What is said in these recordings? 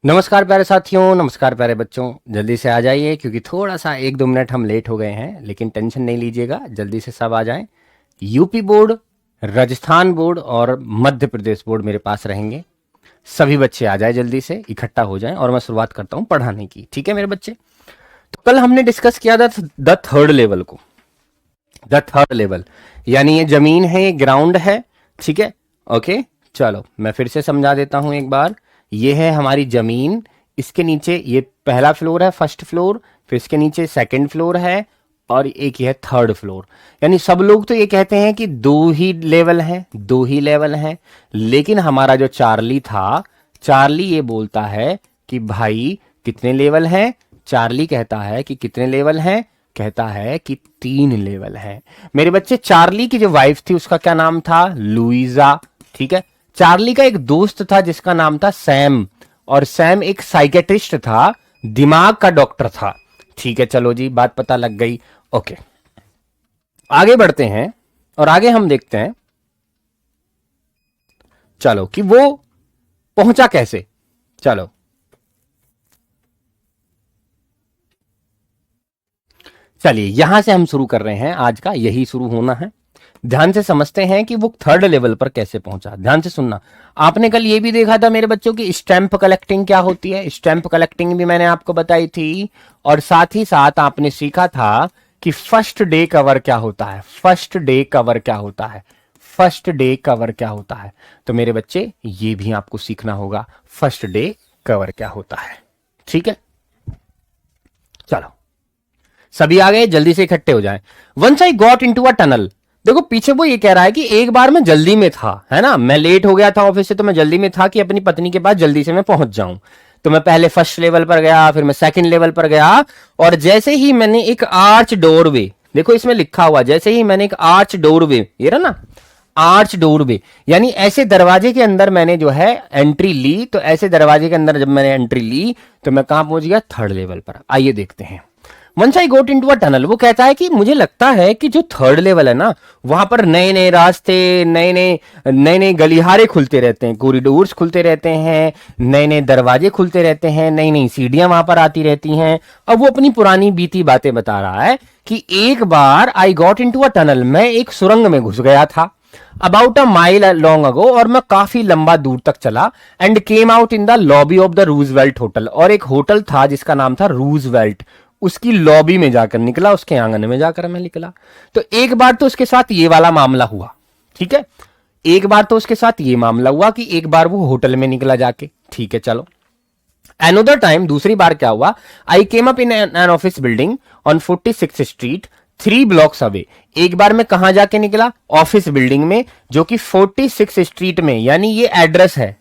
नमस्कार प्यारे साथियों, नमस्कार प्यारे बच्चों। जल्दी से आ जाइए क्योंकि थोड़ा सा 1-2 मिनट हम लेट हो गए हैं, लेकिन टेंशन नहीं लीजिएगा, जल्दी से सब आ जाएं। यूपी बोर्ड, राजस्थान बोर्ड और मध्य प्रदेश बोर्ड मेरे पास रहेंगे। सभी बच्चे आ जाए, जल्दी से इकट्ठा हो जाएं और मैं शुरुआत करता हूं पढ़ाने की। ठीक है मेरे बच्चे? तो कल हमने डिस्कस किया था द थर्ड लेवल को। द थर्ड लेवल यानी ये जमीन है, ये ग्राउंड है। ठीक है, ओके। चलो मैं फिर से समझा देता हूं एक बार। ये है हमारी जमीन, इसके नीचे ये पहला फ्लोर है, फर्स्ट फ्लोर, फिर इसके नीचे सेकंड फ्लोर है और एक ये है थर्ड फ्लोर। यानी सब लोग तो ये कहते हैं कि दो ही लेवल हैं, दो ही लेवल हैं, लेकिन हमारा जो चार्ली था, चार्ली ये बोलता है कि भाई कितने लेवल हैं। चार्ली कहता है कि कितने लेवल हैं, कहता है कि 3 लेवल है। मेरे बच्चे, चार्ली की जो वाइफ थी उसका क्या नाम था? लुइजा। ठीक है, चार्ली का एक दोस्त था जिसका नाम था सैम, और सैम एक साइकेट्रिस्ट था, दिमाग का डॉक्टर था। ठीक है, चलो जी, बात पता लग गई। ओके, आगे बढ़ते हैं और आगे हम देखते हैं चलो कि वो पहुंचा कैसे। चलो चलिए, यहां से हम शुरू कर रहे हैं, आज का यही शुरू होना है। ध्यान से समझते हैं कि वो थर्ड लेवल पर कैसे पहुंचा। ध्यान से सुनना। आपने कल ये भी देखा था मेरे बच्चों की स्टैंप कलेक्टिंग क्या होती है। स्टैंप कलेक्टिंग भी मैंने आपको बताई थी, और साथ ही साथ आपने सीखा था कि फर्स्ट डे कवर क्या होता है। फर्स्ट डे कवर क्या होता है? फर्स्ट डे कवर क्या होता है? तो मेरे बच्चे, ये भी आपको सीखना होगा, फर्स्ट डे कवर क्या होता है। ठीक है, चलो सभी आ गए, जल्दी से इकट्ठे हो जाएं। Once I got into a tunnel. देखो पीछे वो ये कह रहा है कि एक बार मैं जल्दी में था, है ना, मैं लेट हो गया था ऑफिस से, तो मैं जल्दी में था कि अपनी पत्नी के पास जल्दी से मैं पहुंच जाऊं। तो मैं पहले फर्स्ट लेवल पर गया, फिर मैं सेकंड लेवल पर गया, और जैसे ही मैंने एक आर्च डोरवे, देखो इसमें लिखा हुआ, जैसे ही मैंने एक आर्च डोरवे, ये रहा ना, आर्च डोरवे, यानी ऐसे दरवाजे के अंदर मैंने जो है एंट्री ली, तो ऐसे दरवाजे के अंदर जब मैंने एंट्री ली तो मैं कहां पहुंच गया? थर्ड लेवल पर। आइए देखते हैं। Once I got into a tunnel, वो कहता है कि मुझे लगता है कि जो थर्ड लेवल है ना, वहां पर नए नए रास्ते, नए नए गलियारे खुलते रहते हैं, कॉरिडोर्स खुलते रहते हैं, नए नए दरवाजे खुलते रहते हैं, नई नई सीढ़ियां वहां पर आती रहती हैं। अब वो अपनी पुरानी बीती बातें बता रहा है कि एक बार I got into a tunnel, मैं एक सुरंग में घुस गया था, about a mile long ago, और मैं काफी लंबा दूर तक चला, and came out in the lobby of the Roosevelt hotel, और एक होटल था जिसका नाम था रूजवेल्ट, उसकी लॉबी में जाकर निकला, उसके आंगन में जाकर मैं निकला। तो एक बार तो उसके साथ ये वाला मामला हुआ। ठीक है, एक बार तो उसके साथ ये मामला हुआ कि एक बार वो होटल में निकला जाके। ठीक है, चलो अनदर टाइम, दूसरी बार क्या हुआ? I came up in an office building on 46th street 3 blocks away. एक बार मैं कहां जाके निकला? ऑफिस बिल्डिंग में, जो कि 46 स्ट्रीट में, यानी ये एड्रेस है,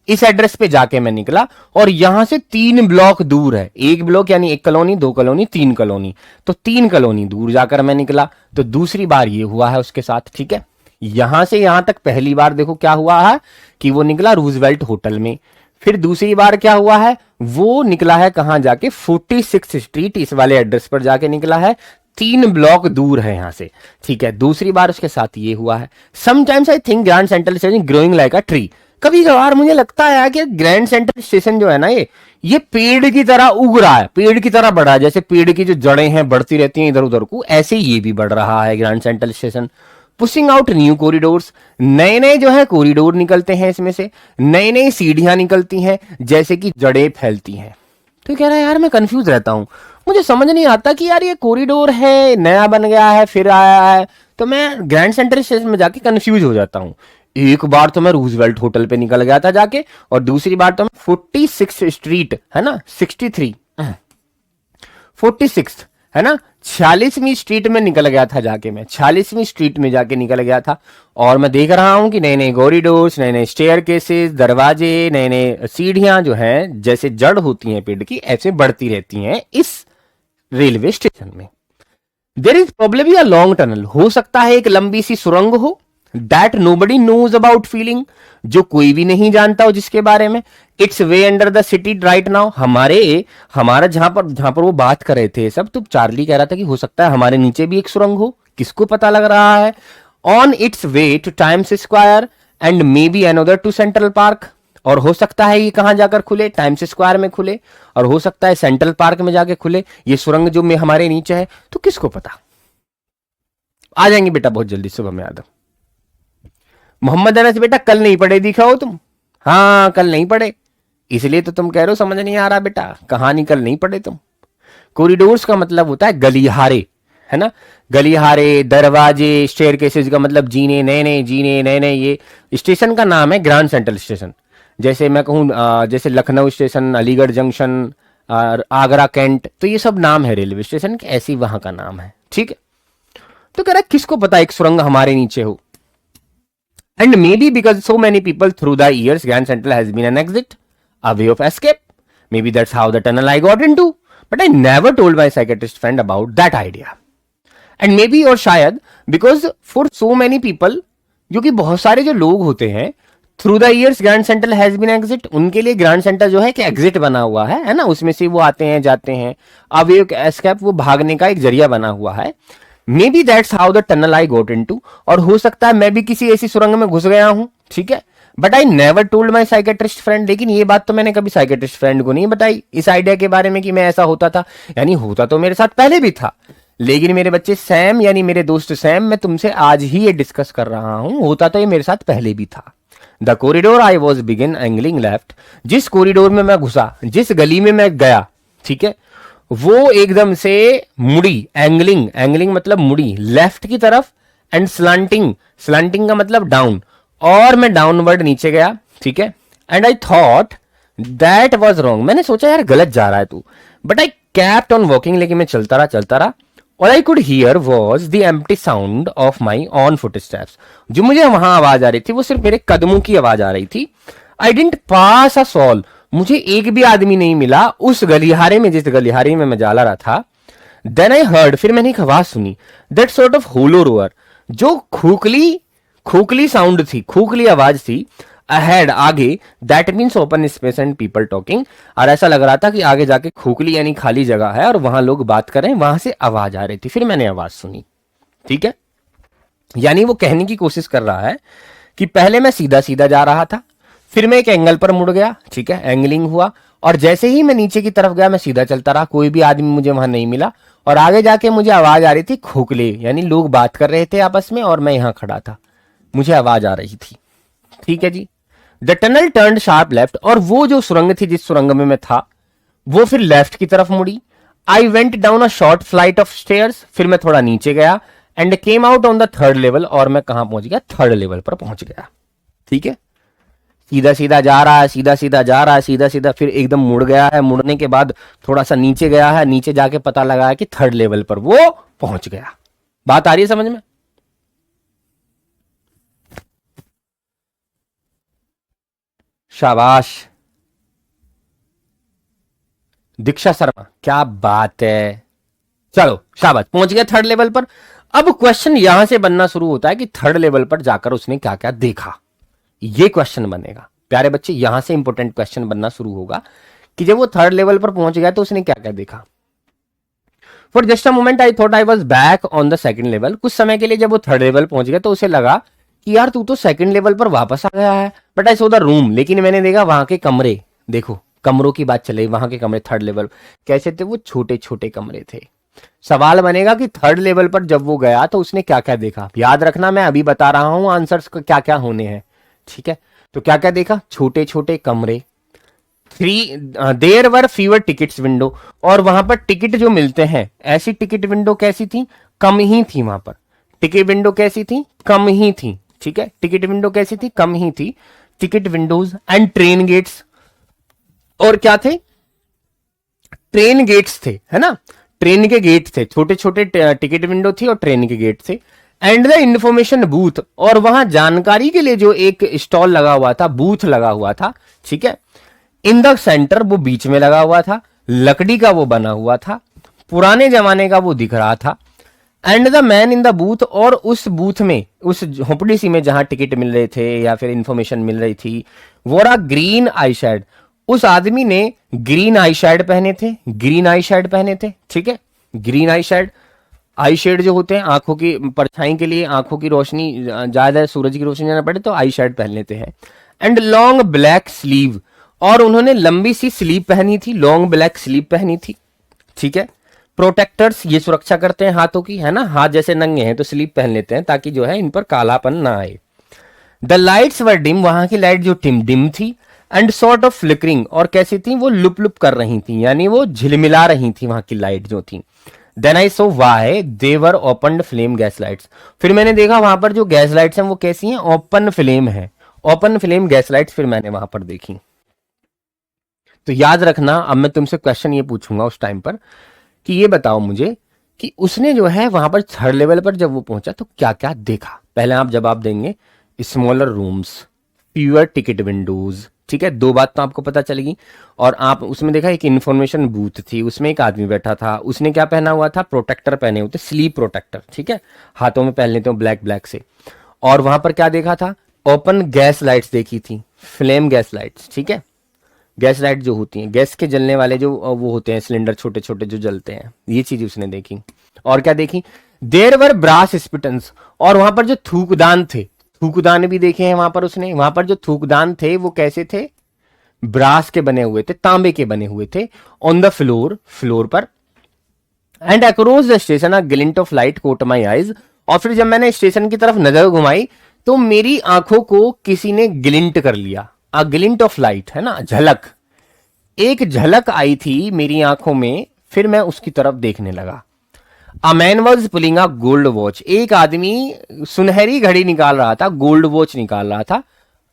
इस एड्रेस पे जाके मैं निकला, और यहां से 3 ब्लॉक दूर है। एक ब्लॉक यानी एक कॉलोनी, 2 कॉलोनी, 3 कॉलोनी, तो 3 कॉलोनी दूर जाकर मैं निकला। तो दूसरी बार ये हुआ है उसके साथ। ठीक है, यहां से यहां तक पहली बार देखो क्या हुआ है कि वो निकला रूजवेल्ट होटल में। फिर दूसरी बार क्या हुआ है? वो निकला है कहां जाके? 46 स्ट्रीट, इस वाले एड्रेस पर जाके निकला है, 3 ब्लॉक दूर है यहां से। ठीक है, दूसरी बार उसके साथ ये हुआ है। Sometimes I think grand Central station growing like a tree. कभी कभार मुझे लगता है कि ग्रैंड सेंट्रल स्टेशन जो है ना, ये पेड़ की तरह उग रहा है, पेड़ की तरह बढ़ रहा है। जैसे पेड़ की जो जड़ें हैं बढ़ती रहती हैं इधर उधर को, ऐसे ये भी बढ़ रहा है grand Central station. Pushing out new corridors, नए नए जो है कॉरिडोर निकलते हैं, इसमें से नई नई सीढ़ियां निकलती हैं, जैसे कि जड़ें फैलती हैं। तो कह रहा है यार, मैं कंफ्यूज रहता हूं, मुझे समझ नहीं आता कि यार ये कॉरिडोर है, नया बन गया है, फिर आया है, तो मैं ग्रैंड सेंट्रल स्टेशन में जाके कंफ्यूज हो जाता हूं। एक बार तो मैं रूजवेल्ट होटल पे निकल गया था जाके, और दूसरी बार तो मैं 46 स्ट्रीट, है ना, 63, 46 है ना, 46वीं स्ट्रीट में निकल गया था जाके, मैं 46वीं स्ट्रीट में जाके निकल गया था। और मैं देख रहा हूं कि नए नए कॉरिडोर्स, नए नए स्टेयर केसेस, दरवाजे, नए नए सीढ़ियां जो हैं, जैसे जड़ होती हैं पेड़ की, ऐसे बढ़ती रहती हैं इस रेलवे स्टेशन में। There is problem a long tunnel, हो सकता है एक लंबी सी सुरंग हो, that nobody knows about feeling, जो कोई भी नहीं जानता हो जिसके बारे में। It's way under the city right now, हमारा जहां पर वो बात कर रहे थे सब, तो चार्ली कह रहा था कि हो सकता है हमारे नीचे भी एक सुरंग हो, किसको पता लग रहा है। On its way to Times Square and maybe another to Central Park, और हो सकता है ये कहां जाकर खुले, टाइम्स स्क्वायर में खुले, और हो सकता है सेंट्रल पार्क में जाके खुले, ये सुरंग जो में हमारे नीचे है। तो किसको पता। आ जाएंगे बेटा बहुत जल्दी सुबह में यादव। मोहम्मद अनस बेटा कल नहीं पढ़े दिखा हो तुम, हाँ कल नहीं पढ़े, इसलिए तो तुम कह रहे हो समझ नहीं आ रहा बेटा, कहानी कल नहीं पढ़े तुम। कॉरिडोर्स का मतलब होता है गलिहारे, है ना, गलिहारे, दरवाजे, स्टेयरकेसेस का मतलब जीने, नए नए जीने, नए नए। ये स्टेशन का नाम है ग्रैंड सेंट्रल स्टेशन। जैसे मैं कहूँ जैसे Lucknow station, Aligarh junction, Agra cantt, तो ये सब नाम है रेलवे स्टेशन के, ऐसी वहां का नाम है, ठीक है। तो कह रहा है किसको पता एक सुरंग हमारे नीचे हो। And maybe because so many people through the years Grand Central has been an exit, a way of escape, maybe that's how the tunnel I got into, but I never told my psychiatrist friend about that idea. And maybe और शायद because for so many people, जो कि बहुत सारे जो लोग होते हैं, through the years Grand Central has been exit, उनके लिए ग्रैंड सेंटर जो है कि एग्जिट बना हुआ है ना, उसमें से वो आते हैं जाते हैं, अब एक एस्केप, वो भागने का एक जरिया बना हुआ है। Maybe that's how the tunnel I got into, और हो सकता है मैं भी किसी ऐसी सुरंग में घुस गया हूं, ठीक है, but I never told my psychiatrist friend, लेकिन ये बात तो मैंने कभी साइकेट्रिस्ट फ्रेंड को नहीं बताई इस आइडिया के बारे में कि मैं ऐसा होता था, यानी होता तो मेरे साथ पहले भी था, लेकिन मेरे बच्चे सैम, यानी मेरे दोस्त सैम, मैं तुमसे आज ही ये डिस्कस कर रहा हूं, होता तो ये मेरे साथ पहले भी था। The corridor I was begin angling left, जिस कॉरिडोर में मैं घुसा, जिस गली में मैं गया, ठीक है, वो एकदम से मुड़ी, एंगलिंग, एंगलिंग मतलब मुड़ी लेफ्ट की तरफ, एंड स्लांटिंग, स्लांटिंग का मतलब डाउन, और मैं डाउनवर्ड नीचे गया, ठीक है। And I thought that was wrong, मैंने सोचा यार गलत जा रहा है तू, but I kept on walking, लेकिन मैं चलता रहा। और I could hear was the empty sound of my on foot steps, जो मुझे वहां आवाज आ रही थी वो सिर्फ मेरे कदमों की आवाज आ रही थी। I didn't pass a soul, मुझे एक भी आदमी नहीं मिला उस गलिहारे में, जिस गलिहारे में मैं जा रहा था। देन आई हर्ड, फिर मैंने एक आवाज सुनी, that sort of hollow roar, जो खोखली खोखली साउंड थी, खोखली आवाज थी, अहेड, आगे, that means open space and people talking, और ऐसा लग रहा था कि आगे जाके खोखली यानी खाली जगह है और वहां लोग बात कर रहे हैं, वहां से आवाज आ रही थी, फिर मैंने आवाज सुनी, ठीक है। यानी वो कहने की कोशिश कर रहा है कि पहले मैं सीधा सीधा जा रहा था, फिर मैं एक एंगल पर मुड़ गया, ठीक है, एंगलिंग हुआ, और जैसे ही मैं नीचे की तरफ गया मैं सीधा चलता रहा, कोई भी आदमी मुझे वहां नहीं मिला, और आगे जाके मुझे आवाज आ रही थी खोखले, यानी लोग बात कर रहे थे आपस में और मैं यहां खड़ा था, मुझे आवाज आ रही थी, ठीक है जी। The tunnel turned sharp left, और वो जो सुरंग थी, जिस सुरंग में मैं था, वो फिर लेफ्ट की तरफ मुड़ी। I went down a short flight of stairs, फिर मैं थोड़ा नीचे गया, and came out on the third level, और मैं कहां पहुंच गया, थर्ड लेवल पर पहुंच गया, ठीक है। सीधा सीधा जा रहा है, सीधा सीधा जा रहा है, सीधा सीधा, फिर एकदम मुड़ गया है, मुड़ने के बाद थोड़ा सा नीचे गया है, नीचे जाके पता लगा है कि थर्ड लेवल पर वो पहुंच गया। बात आ रही है समझ में। शाबाश दीक्षा शर्मा, क्या बात है, चलो शाबाश, पहुंच गया थर्ड लेवल पर। अब क्वेश्चन यहां से बनना शुरू होता है कि थर्ड लेवल पर जाकर उसने क्या क्या देखा, ये क्वेश्चन बनेगा प्यारे बच्चे, यहां से इंपॉर्टेंट क्वेश्चन बनना शुरू होगा कि जब वो थर्ड लेवल पर पहुंच गया तो उसने क्या क्या देखा। For just a moment I thought I was back on the second level, कुछ समय के लिए जब वो थर्ड लेवल पहुंच गया तो उसे लगा कि यार तू तो सेकंड लेवल पर वापस आ गया है, but I so the room, लेकिन मैंने देखा वहां के कमरे, देखो कमरों की बात चले, वहां के कमरे थर्ड लेवल कैसे थे, वो छोटे छोटे कमरे थे। सवाल बनेगा कि थर्ड लेवल पर जब वो गया तो उसने क्या क्या देखा, याद रखना मैं अभी बता रहा हूं आंसर्स क्या क्या होने हैं, ठीक है। तो क्या क्या देखा, छोटे छोटे कमरे, there were fewer tickets window, और वहां पर टिकट जो मिलते हैं, ऐसी टिकट विंडो कैसी थी, कम ही थी वहां पर, टिकट विंडो कैसी थी, कम ही थी, ठीक है, टिकट विंडो कैसी थी, कम ही थी, ticket windows and train gates, और क्या थे, ट्रेन गेट्स थे, है ना, ट्रेन के गेट थे, छोटे छोटे टिकट विंडो थी और ट्रेन के गेट थे। एंड द इंफॉर्मेशन बूथ, और वहां जानकारी के लिए जो एक स्टॉल लगा हुआ था, बूथ लगा हुआ था, ठीक है, इन द सेंटर, वो बीच में लगा हुआ था, लकड़ी का वो बना हुआ था, पुराने जमाने का वो दिख रहा था। And the man in the booth, और उस बूथ में, उस झोपड़ी सी में जहां टिकट मिल रहे थे या फिर इंफॉर्मेशन मिल रही थी, वो रहा ग्रीन आई शेड, उस आदमी ने ग्रीन आई शेड पहने थे, ग्रीन आई शेड पहने थे, ठीक है, ग्रीन आई शेड, आई शेड जो होते हैं आंखों की परछाई के लिए, आंखों की रोशनी ज्यादा सूरज की रोशनी ना पड़े तो आई शेड पहन लेते हैं। एंड लॉन्ग ब्लैक स्लीव, और उन्होंने लंबी सी स्लीव पहनी थी, लॉन्ग ब्लैक स्लीव पहनी थी, ठीक है। प्रोटेक्टर्स, ये सुरक्षा करते हैं हाथों की, है ना, हाथ जैसे नंगे हैं तो स्लीव पहन लेते हैं ताकि जो है इन पर कालापन ना आए। द लाइट्स वर डिम, वहां की लाइट जो डिम थी, एंड सॉर्ट ऑफ फ्लिकरिंग, और कैसी थी, वो लुप लुप कर रही थी, यानी वो झिलमिला रही थी वहां की लाइट जो थी। Then I saw why they were open flame gas lights, फिर मैंने देखा वहां पर जो गैस लाइट्स हैं वो कैसी हैं, ओपन फ्लेम है, ओपन फ्लेम गैस लाइट्स फिर मैंने वहां पर देखी। तो याद रखना, अब मैं तुमसे क्वेश्चन ये पूछूंगा उस टाइम पर कि ये बताओ मुझे कि उसने जो है वहां पर थर्ड लेवल पर जब वो पहुंचा तो क्या क्या देखा। पहले आप जवाब देंगे, smaller rooms, fewer ticket Windows, ठीक है, दो बात तो आपको पता चलेगी। और आप उसमें देखा एक इंफॉर्मेशन बूथ थी, उसमें एक आदमी बैठा था, उसने क्या पहना हुआ था, प्रोटेक्टर पहने हुए थे, स्लीप प्रोटेक्टर, ठीक है, हाथों में पहन लेते हो ब्लैक ब्लैक से। और वहां पर क्या देखा था, ओपन गैस लाइट्स देखी थी, फ्लेम गैस लाइट्स, ठीक है, गैस लाइट जो होती हैं, गैस के जलने वाले जो वो होते हैं सिलेंडर छोटे छोटे जो जलते हैं, ये चीज उसने देखी। और क्या देखी, देर वर ब्रास स्पिटन्स, और वहां पर जो थूकदान थे, थूकदान भी देखे हैं वहां पर उसने, वहां पर जो थूकदान थे वो कैसे थे, ब्रास के बने हुए थे, तांबे के बने हुए थे, ऑन द फ्लोर, फ्लोर पर। And across the station a glint of light caught my eyes, और फिर जब मैंने स्टेशन की तरफ नजर घुमाई तो मेरी आंखों को किसी ने ग्लिंट कर लिया, अ ग्लिंट ऑफ लाइट, है ना, झलक, एक झलक आई थी मेरी आंखों में, फिर मैं उसकी तरफ देखने लगा। A man was pulling a gold watch, एक आदमी सुनहरी घड़ी निकाल रहा था, गोल्ड वॉच निकाल रहा था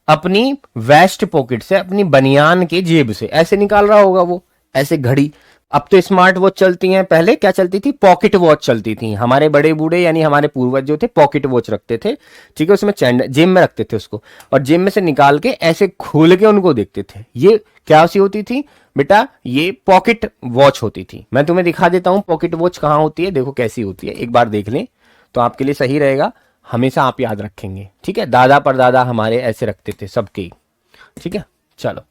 अपनी वेस्ट पॉकेट से, अपनी बनियान के जेब से, ऐसे निकाल रहा होगा वो, ऐसे घड़ी। अब तो स्मार्ट वॉच चलती हैं, पहले क्या चलती थी, पॉकेट वॉच चलती थी। हमारे बड़े बूढ़े यानी हमारे पूर्वज जो थे पॉकेट वॉच रखते थे, ठीक है, उसमें चैन जेब में रखते थे उसको, और जेब में से निकाल के ऐसे खोल के उनको देखते थे। ये क्या सी होती थी बेटा, ये पॉकेट वॉच होती थी। मैं तुम्हें दिखा देता हूं पॉकेट वॉच कहां होती है, देखो कैसी होती है, एक बार देख लें तो आपके लिए सही रहेगा, हमेशा आप याद रखेंगे, ठीक है। दादा परदादा हमारे ऐसे रखते थे सबके, ठीक है। चलो,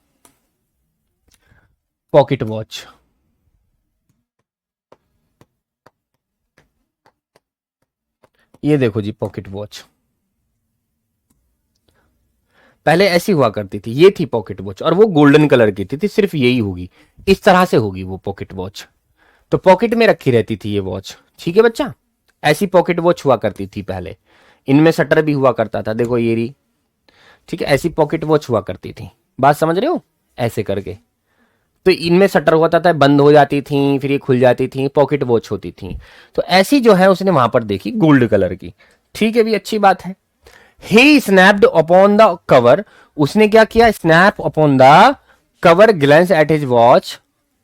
पॉकेट वॉच, ये देखो जी पॉकेट वॉच, पहले ऐसी हुआ करती थी, ये थी पॉकेट वॉच, और वो गोल्डन कलर की थी, सिर्फ यही होगी, इस तरह से होगी वो पॉकेट वॉच। तो पॉकेट में रखी रहती थी ये वॉच, ठीक है बच्चा, ऐसी पॉकेट वॉच हुआ करती थी पहले। इनमें शटर भी हुआ करता था, देखो ये रही, ठीक है, ऐसी पॉकेट वॉच हुआ करती थी, बात समझ रहे हो, ऐसे करके। तो इनमें शटर होता था, बंद हो जाती थी, फिर ये खुल जाती थी, पॉकेट वॉच होती थी। तो ऐसी जो है उसने वहां पर देखी गोल्ड कलर की, ठीक है भी, अच्छी बात है। He snapped upon the cover, उसने क्या किया, snap upon the cover, glance at his watch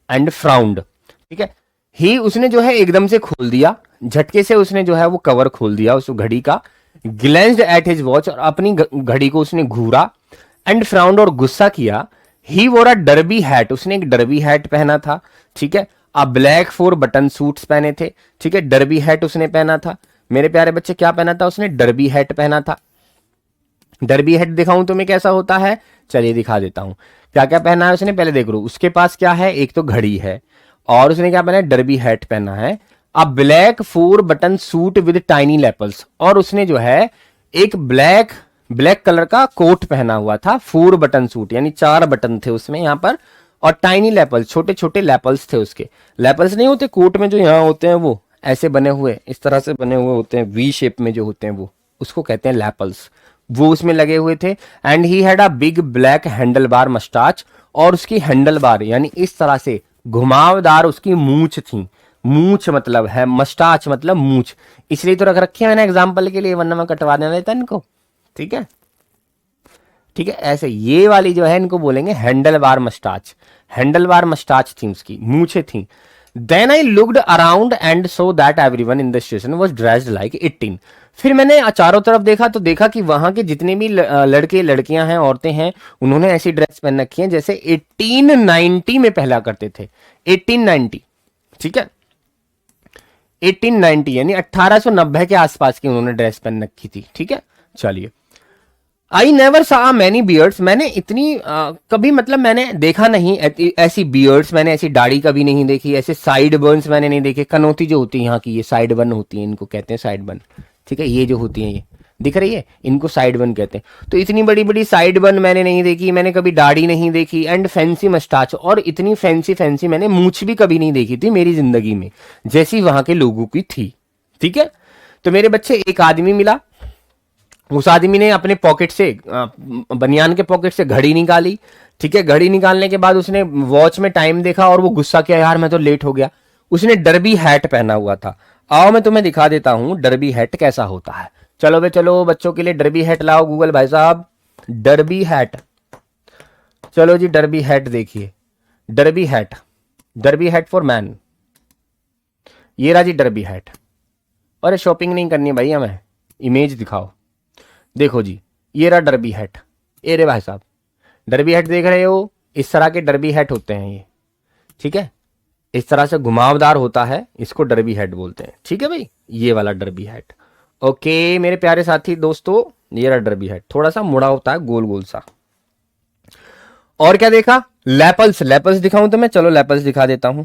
and frowned, ठीक है। ही उसने जो है एकदम से खोल दिया, झटके से उसने जो है वो कवर खोल दिया उस घड़ी का, ग्लैंस्ड एट हिज वॉच, और अपनी घड़ी को उसने घूरा, एंड फ्राउंड, और गुस्सा किया। ही वोर अ डर्बी हैट, उसने एक डर्बी हैट पहना था, ठीक है। अ ब्लैक 4 बटन सूट्स पहने थे, ठीक है, डर्बी हैट उसने पहना था। मेरे प्यारे बच्चे क्या पहना था उसने, डर्बी हैट पहना था। डर्बी हैट दिखाऊं तुम्हें कैसा होता है, चलिए दिखा देता हूं क्या क्या पहना है उसने, पहले देख लो। उसके पास क्या है, एक तो घड़ी है, और उसने क्या पहना है, डर्बी हैट पहना है। A black 4 button suit with tiny lapels, और उसने जो है एक ब्लैक कलर का कोट पहना हुआ था, 4 बटन सूट, यानी 4 बटन थे उसमें यहाँ पर, और टाइनी लेपल्स, छोटे छोटे लेपल्स थे उसके। लेपल्स नहीं होते कोट में जो यहाँ होते हैं, वो ऐसे बने हुए, इस तरह से बने हुए होते हैं, वी शेप में जो होते हैं, वो उसको कहते हैं लेपल्स, वो उसमें लगे हुए थे। And he had a big black handle bar मस्टाच, और उसकी हैंडल बार यानी इस तरह से घुमावदार उसकी मूछ थी, मूछ मतलब है, मस्टाच मतलब मूछ, इसलिए तो रख रखी है मैंने एग्जाम्पल के लिए, वरना मैं कटवा देना रहता इनको, ठीक है, ठीक है। ऐसे ये वाली जो है इनको बोलेंगे हैंडल बार मस्टाच, हैंडल बार मस्टाच थी उसकी, मूछे थी। Then I looked around and saw that everyone in the station was dressed like 18, फिर मैंने चारों तरफ देखा तो देखा कि वहां के जितने भी लड़के लड़कियां हैं, औरतें हैं, उन्होंने ऐसी ड्रेस पहन रखी है जैसे 1890 में पहला करते थे, 1890, ठीक है, 1890 यानी 1890 के आसपास की उन्होंने ड्रेस पहन रखी थी, ठीक है। चलिए, आई नेवर सा मैनी बियर्ड्स, मैंने इतनी कभी मतलब मैंने देखा नहीं ऐसी बियर्ड्स, मैंने ऐसी दाढ़ी कभी नहीं देखी, ऐसे साइड बर्न्स मैंने नहीं देखे, कनौती जो होती है यहाँ की, ये साइड बर्न होती है, इनको कहते हैं साइड बर्न, ठीक है, ये जो होती है ये दिख रही है, इनको साइड बन कहते हैं। तो इतनी बड़ी बड़ी साइड बन मैंने नहीं देखी, मैंने कभी दाढ़ी नहीं देखी, एंड फैंसी मस्टाच, और इतनी फैंसी फैंसी मैंने मूछ भी कभी नहीं देखी थी मेरी जिंदगी में, जैसी वहां के लोगों की थी। ठीक है, तो मेरे बच्चे एक आदमी मिला, उस आदमी ने अपने पॉकेट से बनियान के पॉकेट से घड़ी निकाली। ठीक है, घड़ी निकालने के बाद उसने वॉच में टाइम देखा और वो गुस्सा किया, यार मैं तो लेट हो गया। उसने डरबी हैट पहना हुआ था। आओ मैं तुम्हें दिखा देता हूं डरबी हैट कैसा होता है। चलो बे चलो, बच्चों के लिए डरबी हैट लाओ गूगल भाई साहब, डरबी हैट। चलो जी डरबी हैट देखिए, derby hat, derby hat for man. ये रहा जी डरबी हैट। अरे शॉपिंग नहीं करनी है भाई हमें, इमेज दिखाओ। देखो जी, ये रहा डरबी हैट। ए रे भाई साहब, डरबी हैट देख रहे हो, इस तरह के डरबी हैट होते हैं ये। ठीक है, इस तरह से घुमावदार होता है, इसको डरबी हैट बोलते हैं। ठीक है भाई, ये वाला डरबी हैट। ओके मेरे प्यारे साथी दोस्तों, ये रहा डरबी हैट, थोड़ा सा मुड़ा होता है, गोल गोल सा। और क्या देखा, लेपल्स, लेपल्स दिखाऊं तो मैं, चलो लेपल्स दिखा देता हूं।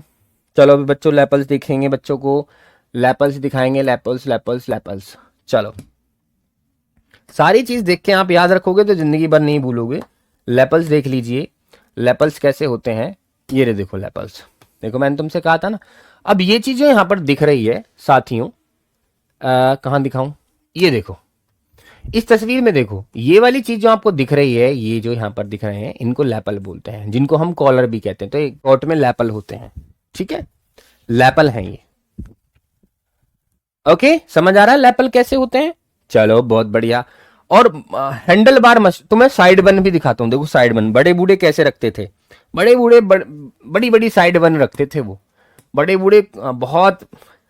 चलो अभी बच्चों लेपल्स दिखेंगे, बच्चों को लेपल्स दिखाएंगे, लेपल्स लेपल्स लेपल्स। चलो सारी चीज देख के आप याद रखोगे तो जिंदगी भर नहीं भूलोगे। लेपल्स देख लीजिए, लेपल्स कैसे होते हैं। ये रे देखो लेपल्स, देखो मैंने तुमसे कहा था ना। अब ये चीजें यहां पर दिख रही है साथियों, कहां दिखाऊं, ये देखो इस तस्वीर में देखो, ये वाली चीज जो आपको दिख रही है, ये जो यहां पर दिख रहे हैं, इनको लैपल बोलते हैं, जिनको हम कॉलर भी कहते हैं। तो ये कोट में लैपल होते हैं। ठीक है, लैपल हैं ये। ओके समझ आ रहा है लैपल कैसे होते हैं। चलो बहुत बढ़िया। और हैंडल बार तुम्हें साइड बन भी दिखाता हूं। देखो साइड बन बड़े बूढ़े कैसे रखते थे, बड़े बूढ़े बड़ी बड़ी साइड बन रखते थे वो। बड़े बूढ़े बहुत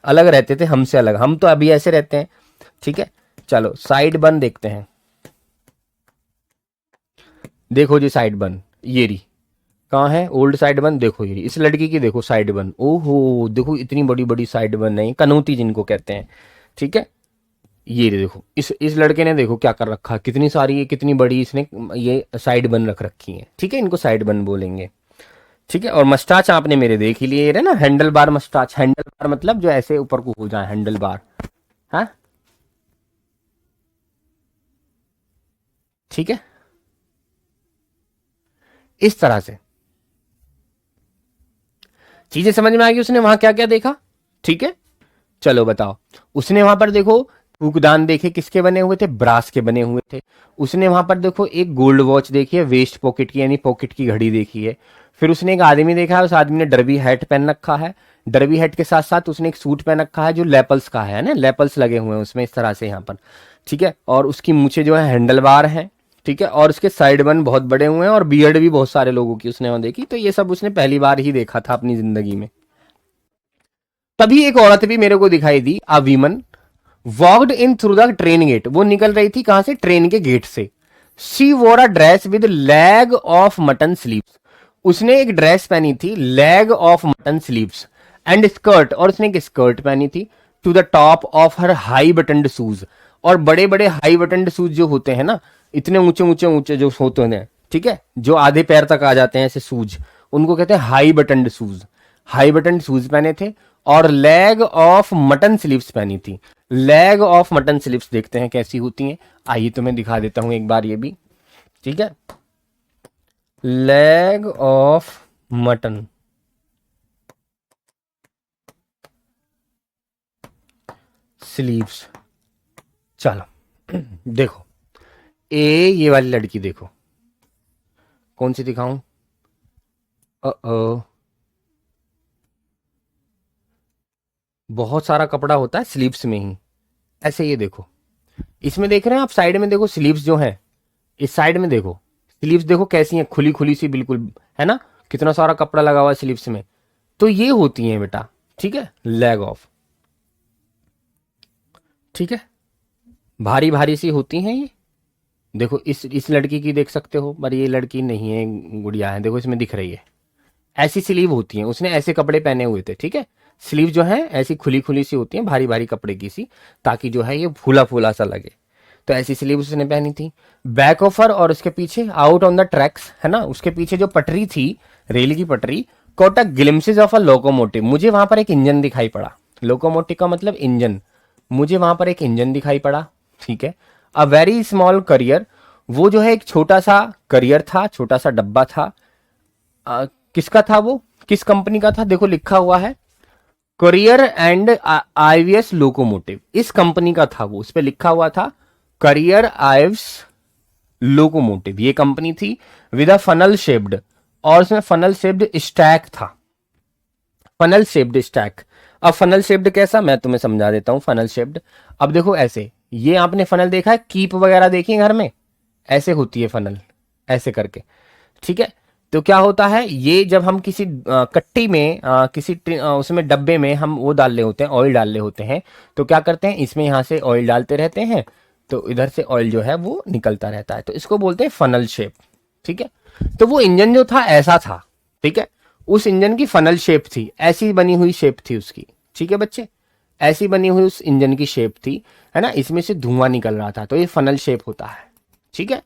अलग रहते थे हमसे अलग, हम तो अभी ऐसे रहते हैं। ठीक है, चलो साइड बन देखते हैं। देखो जी साइड बन, ये रही, कहाँ है ओल्ड साइड बन, देखो ये रही, इस लड़की की देखो साइड बन। ओहो देखो इतनी बड़ी बड़ी साइड बन नहीं, कनौती जिनको कहते हैं। ठीक है, ये देखो इस लड़के ने देखो क्या कर रखा, कितनी सारी, कितनी बड़ी इसने ये साइड बन रख रखी है। ठीक है, इनको साइड बन बोलेंगे। ठीक है, और मस्टाच आपने मेरे देख ही लिए है ना, हैंडल बार मस्टाच। हैंडल बार मतलब जो ऐसे ऊपर को हो जाए, हैंडल बार। हाँ ठीक है, इस तरह से चीजें समझ में आ गई। उसने वहां क्या क्या देखा। ठीक है, चलो बताओ, उसने वहां पर देखो फूकदान देखे, किसके बने हुए थे, ब्रास के बने हुए थे। उसने वहां पर देखो एक गोल्ड वॉच देखी है, वेस्ट पॉकेट की यानी पॉकेट की घड़ी देखी है। फिर उसने एक आदमी देखा है, उस आदमी ने डरबी हैट पहन रखा है। डरबी हैट के साथ साथ उसने एक सूट पहन रखा है जो लेपल्स का है ना, लेपल्स लगे हुए हैं उसमें इस तरह से यहाँ पर। ठीक है, और उसकी मूछें जो है हैंडल बार है। ठीक है, और उसके साइड बन बहुत बड़े हुए हैं, और बियर्ड भी बहुत सारे लोगों की उसने वहां देखी। तो ये सब उसने पहली बार ही देखा था अपनी जिंदगी में। तभी एक औरत भी मेरे को दिखाई दी, a women walked in through the train gate. वो निकल रही थी कहां से, ट्रेन के गेट से। She wore a dress with leg of mutton sleeves. उसने एक ड्रेस पहनी थी leg of mutton sleeves, and skirt, और उसने एक स्कर्ट पहनी थी, to the top of her high buttoned shoes. और बड़े बड़े हाई बटन्ड शूज जो होते हैं ना, इतने ऊंचे ऊंचे ऊंचे जो होते हैं, ठीक है, जो आधे पैर तक आ जाते हैं ऐसे शूज, उनको कहते हैं high buttoned shoes. High button shoes पहने थे, और लेग ऑफ मटन स्लीव्स पहनी थी। लेग ऑफ मटन स्लीव्स देखते हैं कैसी होती हैं। आइए तुम्हें दिखा देता हूं एक बार ये भी। ठीक है, लेग ऑफ मटन स्लीव्स। चलो देखो, ये वाली लड़की देखो, कौन सी दिखाऊं, बहुत सारा कपड़ा होता है स्लीव्स में ही, ऐसे ये देखो, इसमें देख रहे हैं आप, साइड में देखो स्लीव्स जो है, इस साइड में देखो स्लीव्स देखो कैसी हैं, खुली खुली सी बिल्कुल, है ना, कितना सारा कपड़ा लगा हुआ है स्लीव्स में। तो ये होती हैं बेटा, ठीक है, लेग ऑफ। ठीक है, भारी भारी सी होती हैं ये। देखो इस लड़की की देख सकते हो, पर ये लड़की नहीं है, गुड़िया है, देखो इसमें दिख रही है, ऐसी स्लीव होती हैं। उसने ऐसे कपड़े पहने हुए थे। ठीक है, स्लीव जो है ऐसी खुली खुली सी होती है, भारी भारी कपड़े की सी, ताकि जो है ये फूला फूला सा लगे। तो ऐसी स्लीव उसने पहनी थी। बैक ऑफर, और उसके पीछे आउट ऑन द ट्रैक्स, है ना, उसके पीछे जो पटरी थी, रेल की पटरी, caught glimpses of a locomotive. मुझे वहां पर एक इंजन दिखाई पड़ा। लोकोमोटिव का मतलब इंजन, मुझे वहां पर एक इंजन दिखाई पड़ा। ठीक है, अ वेरी स्मॉल करियर, वो जो है एक छोटा सा करियर था, छोटा सा डब्बा था। किसका था वो, किस कंपनी का था, देखो लिखा हुआ है करियर एंड आईवीएस लोकोमोटिव, इस कंपनी का था वो, उस पर लिखा हुआ था करियर आइव्स लोकोमोटिव, ये कंपनी थी विद अ फनल शेप्ड, और उसमें फनल शेप्ड स्टैक था, फनल शेप्ड स्टैक। अब फनल शेप्ड कैसा, मैं तुम्हें समझा देता हूं फनल शेप्ड। अब देखो ऐसे, ये आपने फनल देखा है, कीप वगैरह देखी है घर में, ऐसे होती है फनल, ऐसे करके, ठीक है। तो क्या होता है, ये जब हम किसी कट्टी में उसमें डब्बे में हम वो डाल रहे होते हैं, ऑयल डाल रहे होते हैं, तो क्या करते हैं, इसमें यहां से ऑयल डालते रहते हैं, तो इधर से ऑयल जो है वो निकलता रहता है, तो इसको बोलते हैं फनल शेप, ठीक है। तो वो इंजन जो था ऐसा था, ठीक है, उस इंजन की फनल शेप थी, ऐसी बनी हुई शेप थी उसकी, ठीक है बच्चे, ऐसी बनी हुई उस इंजन की शेप थी, है ना, इसमें से धुआं निकल रहा था, तो ये फनल शेप होता है, ठीक है।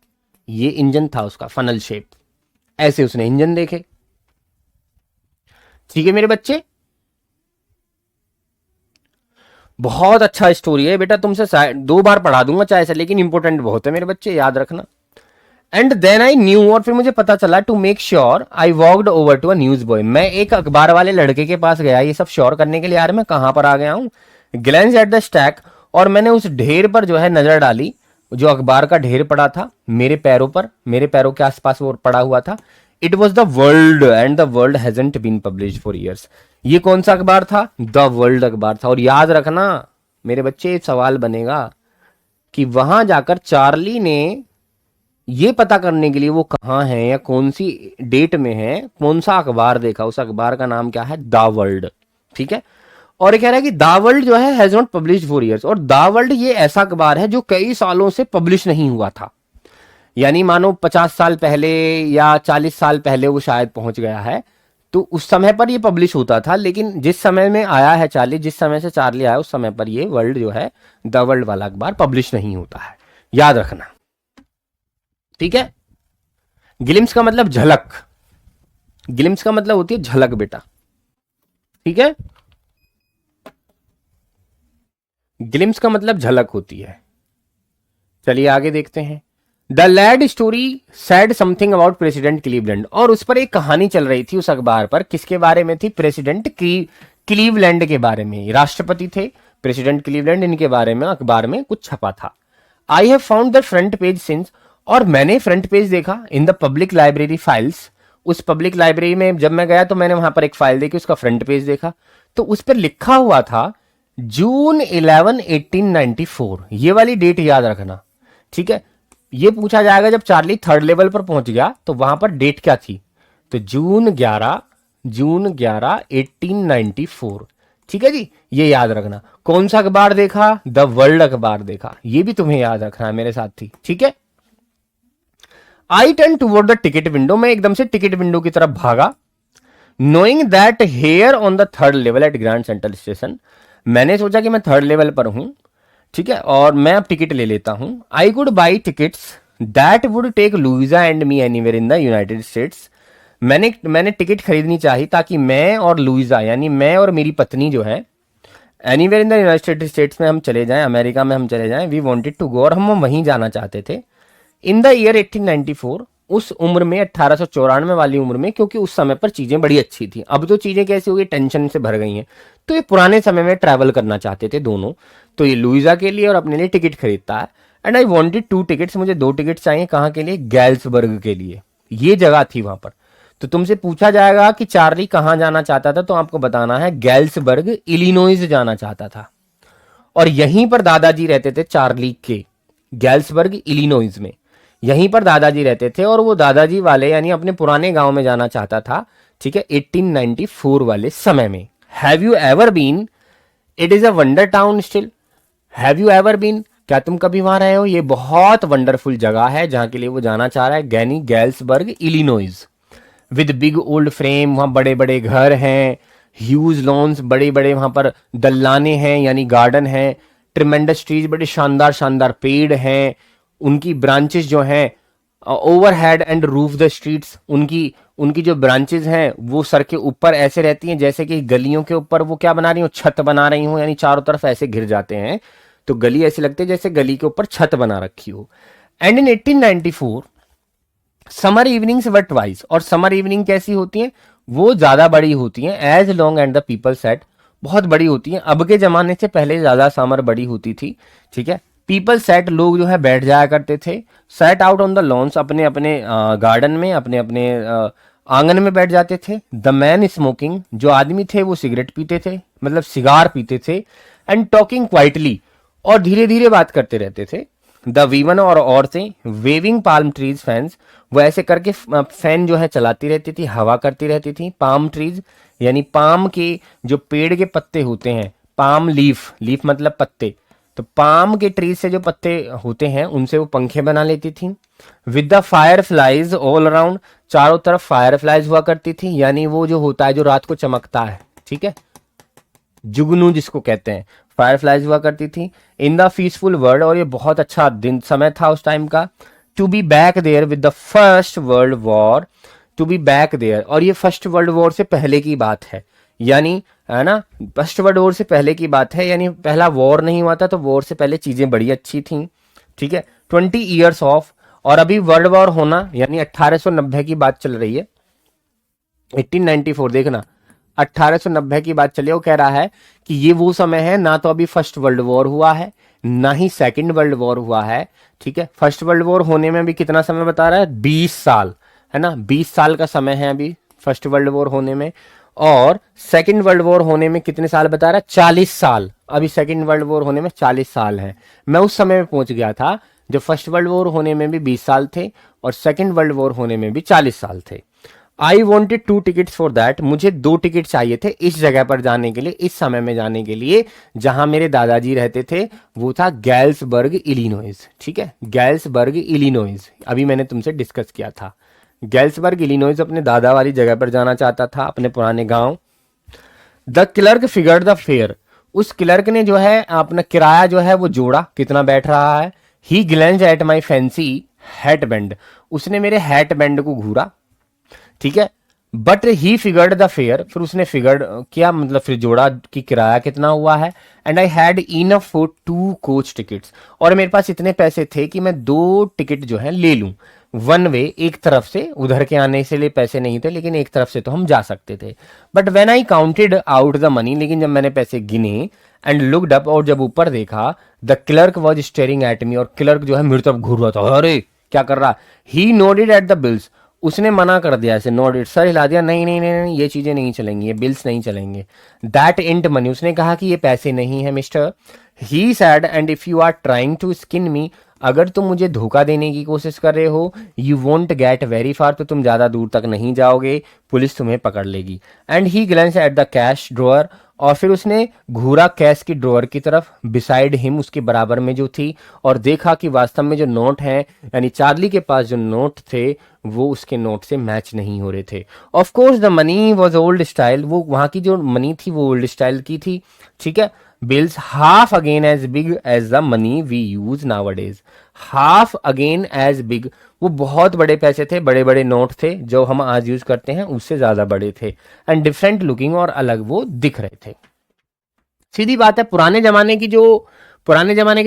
ये इंजन था उसका फनल शेप, ऐसे उसने इंजन देखे, ठीक है मेरे बच्चे। बहुत अच्छा स्टोरी है बेटा, तुमसे 2 बार पढ़ा दूंगा चाहे से, लेकिन इंपॉर्टेंट बहुत है मेरे बच्चे, याद रखना। एंड देन आई न्यू, और फिर मुझे पता चला, to make sure I walked over to a news boy, मैं एक अखबार वाले लड़के के पास गया ये सब श्योर करने के लिए, यार मैं कहां पर आ गया हूं। ग्लेंस एट द स्टैक, और मैंने उस ढेर पर जो है नजर डाली, जो अखबार का ढेर पड़ा था मेरे पैरों पर, मेरे पैरों के आसपास वो पड़ा हुआ था। It was the world, and the world hasn't been published for years. ये कौन सा अखबार था, द वर्ल्ड अखबार था। और याद रखना मेरे बच्चे, सवाल बनेगा कि वहां जाकर चार्ली ने ये पता करने के लिए वो कहाँ है या कौन सी डेट में है, कौन सा अखबार देखा, उस अखबार का नाम क्या है, द वर्ल्ड, ठीक है। और ये कह रहा है कि द वर्ल्ड जो है has not publish for years, और द वर्ल्ड ये ऐसा अखबार है जो कई सालों से पब्लिश नहीं हुआ था, यानी मानो 50 साल पहले या 40 साल पहले वो शायद पहुंच गया है, तो उस समय पर ये पब्लिश होता था, लेकिन जिस समय में आया है चार्ली, जिस समय से चार्ली आया उस समय पर ये वर्ल्ड जो है, द वर्ल्ड वाला अखबार पब्लिश नहीं होता है, याद रखना, ठीक है। ग्लिम्स का मतलब झलक, ग्लिम्स का मतलब होती है झलक बेटा, ठीक है, ग्लिम्स का मतलब झलक होती है। चलिए आगे देखते हैं। The lead story said something about President Cleveland, और उस पर एक कहानी चल रही थी उस अखबार पर, किसके बारे में थी, प्रेसिडेंट क्लीवलैंड के बारे में, राष्ट्रपति थे प्रेसिडेंट क्लीवलैंड, इनके बारे में अखबार में कुछ छपा था। I have found the front page since, और मैंने फ्रंट पेज देखा in the public library files, उस पब्लिक लाइब्रेरी में जब मैं गया तो मैंने वहां पर एक फाइल देखी, उसका फ्रंट पेज देखा, तो उस पर लिखा हुआ था जून 11 1894, ये वाली डेट याद रखना, ठीक है। ये पूछा जाएगा जब चार्ली थर्ड लेवल पर पहुंच गया तो वहां पर डेट क्या थी, तो जून 11 1894, ठीक है जी, ये याद रखना। कौन सा अखबार देखा, द वर्ल्ड अखबार देखा, ये भी तुम्हें याद रखना है मेरे साथ थी, ठीक है। I turned toward the ticket window, मैं एकदम से टिकट विंडो की तरफ भागा, knowing that here on the third level at Grand Central station, मैंने सोचा कि मैं थर्ड लेवल पर हूं, ठीक है, और मैं अब टिकट ले लेता हूं। I could buy tickets that would take Louisa and me anywhere in the United States, मैंने टिकट खरीदनी चाहिए ताकि मैं और लुइजा, यानी मैं और मेरी पत्नी जो है, anywhere in the United states में हम चले जाएं, अमेरिका में हम चले जाएं, वी वांटेड टू गो, और हम वहीं जाना चाहते थे। इन द ईयर 1894, उस उम्र में 1894 वाली उम्र में, क्योंकि उस समय पर चीजें बड़ी अच्छी थी, अब तो चीजें कैसी हो गई, टेंशन से भर गई हैं, तो ये पुराने समय में ट्रैवल करना चाहते थे दोनों, तो ये लुइजा के लिए और अपने लिए टिकट खरीदता है। एंड आई वांटेड 2 टिकट्स, मुझे 2 टिकट चाहिए, कहाँ के लिए, गैल्सबर्ग के लिए, ये जगह थी वहां पर। तो तुमसे पूछा जाएगा कि चार्ली कहाँ जाना चाहता था, तो आपको बताना है गैल्सबर्ग इलिनॉइस जाना चाहता था, और यहीं पर दादाजी रहते थे चार्ली के, गैल्सबर्ग इलिनॉइस में, यहीं पर दादाजी रहते थे, और वो दादाजी वाले यानी अपने पुराने गांव में जाना चाहता था, ठीक है, 1894 वाले समय में। Have you ever been, it is a wonder town still, have you ever been, क्या तुम कभी वहां रहे हो, ये बहुत वंडरफुल जगह है जहां के लिए वो जाना चाह रहा है, गैनी Galesburg Illinois, with big old frame, वहां बड़े बड़े घर हैं, ह्यूज लॉन्स, बड़े बड़े वहां पर दल्लाने हैं यानी गार्डन है, ट्रिमेंडस ट्रीज, बड़े शानदार शानदार पेड़ हैं, उनकी ब्रांचेस जो हैं overhead and roof the streets, उनकी उनकी जो ब्रांचेस हैं वो सर के ऊपर ऐसे रहती हैं जैसे कि गलियों के ऊपर वो क्या बना रही हो, छत बना रही हो, यानी चारों तरफ ऐसे घिर जाते हैं, तो गली ऐसे लगती है जैसे गली के ऊपर छत बना रखी हो। And in 1894 summer evenings were twice, और समर इवनिंग कैसी होती हैं, वो ज्यादा बड़ी होती हैं, as long and the people sat, बहुत बड़ी होती हैं। अब के जमाने से पहले ज्यादा समर बड़ी होती थी, ठीक है। पीपल सेट, लोग जो है बैठ जाया करते थे, sat out on the lawns, अपने अपने गार्डन में, अपने अपने आंगन में बैठ जाते थे। द मैन स्मोकिंग, जो आदमी थे वो सिगरेट पीते थे, मतलब सिगार पीते थे। एंड टॉकिंग क्वाइटली, और धीरे धीरे बात करते रहते थे। द वीवन, और औरतें वेविंग पाल्म ट्रीज फैंस, वो ऐसे करके फैन जो है चलाती रहती थी, हवा करती रहती थी। पाम ट्रीज यानी पाम के जो पेड़ के पत्ते होते हैं, पाम लीफ, लीफ मतलब पत्ते, तो पाम के ट्रीज से जो पत्ते होते हैं उनसे वो पंखे बना लेती थी। With the fire flies all around, चारों तरफ फायर फ्लाइज हुआ करती थी, यानी वो जो होता है जो रात को चमकता है, ठीक है, जुगनू जिसको कहते हैं, फायर फ्लाइज हुआ करती थी। इन द पीसफुल वर्ल्ड, और ये बहुत अच्छा दिन समय था उस टाइम का। To be back there with the first world war, to be back there, और ये फर्स्ट वर्ल्ड वॉर से पहले की बात है, यानी है ना, फर्स्ट वर्ल्ड वॉर से पहले की बात है, यानी पहला वॉर नहीं हुआ था, तो वॉर से पहले चीजें बड़ी अच्छी थी, ठीक है। 20 ईयर्स ऑफ, और अभी वर्ल्ड वॉर होना, यानी 1890 की बात चल रही है, 1894 देखना, 1890 की बात चलिए। वो कह रहा है कि ये वो समय है, ना तो अभी फर्स्ट वर्ल्ड वॉर हुआ है, ना ही सेकंड वर्ल्ड वॉर हुआ है, ठीक है। फर्स्ट वर्ल्ड वॉर होने में अभी कितना समय बता रहा है, 20 साल, है ना, 20 साल का समय है अभी फर्स्ट वर्ल्ड वॉर होने में। और सेकंड वर्ल्ड वॉर होने में कितने साल बता रहा है, 40 साल। अभी सेकंड वर्ल्ड वॉर होने में 40 साल है। मैं उस समय में पहुंच गया था जब फर्स्ट वर्ल्ड वॉर होने में भी 20 साल थे और सेकंड वर्ल्ड वॉर होने में भी 40 साल थे। I wanted 2 tickets for that, मुझे 2 टिकट चाहिए थे इस जगह पर जाने के लिए, इस समय में जाने के लिए जहां मेरे दादाजी रहते थे, वो था गैल्सबर्ग इलिनॉइस, ठीक है, गैल्सबर्ग इलिनॉइस, अभी मैंने तुमसे डिस्कस किया था। गैल्सबर्ग इलिनॉइस अपने दादा वाली जगह पर जाना चाहता था, अपने पुराने गांव। The clerk figured the fair, उस क्लर्क ने जो है अपना किराया जो है वो जोड़ा, कितना बैठ रहा है। He glanced at my fancy hat band, उसने मेरे हैट बैंड को घूरा, ठीक है। But he figured the fare, फिर उसने फिगर्ड किया, मतलब फिर जोड़ा कि किराया कितना हुआ है। And I had enough for 2 coach tickets, और मेरे पास इतने पैसे थे कि मैं 2 टिकट जो है ले लूं, वन वे, एक तरफ से, उधर के आने से लिए पैसे नहीं थे, लेकिन एक तरफ से तो हम जा सकते थे। But when I counted out the money, लेकिन जब मैंने पैसे गिने एंड लुकड अप, और जब ऊपर देखा, the clerk was staring at me, और क्लर्क जो है मेरी तरफ घूर रहा था, अरे क्या कर रहा। ही नोडेड एट द बिल्स, उसने मना कर दिया, ऐसे नोडेड, सर हिला दिया, नहीं नहीं नहीं नहीं, ये चीजें नहीं चलेंगी, ये बिल्स नहीं चलेंगे। दैट इंट मनी, उसने कहा कि ये पैसे नहीं है mister. He said, and if you are trying to skin me, अगर तुम मुझे धोखा देने की कोशिश कर रहे हो, you won't get very far, तो तुम ज्यादा दूर तक नहीं जाओगे, पुलिस तुम्हें पकड़ लेगी। And he glanced at the cash drawer, और फिर उसने घूरा कैश की ड्रॉअर की तरफ, बिसाइड हिम, उसके बराबर में जो थी, और देखा कि वास्तव में जो नोट हैं, यानी चार्ली के पास जो नोट थे वो उसके नोट से मैच नहीं हो रहे थे। Of course the money was old style, वो वहां की जो मनी थी वो ओल्ड स्टाइल की थी, ठीक है। Bills half again as big as the money we use nowadays, half again as big, वो बहुत बड़े पैसे थे, बड़े बड़े नोट थे जो हम आज यूज करते हैं, उससे ज्यादा बड़े थे। एंड डिफरेंट लुकिंग, और अलग वो दिख रहे थे। सीधी बात है, पुराने जमाने के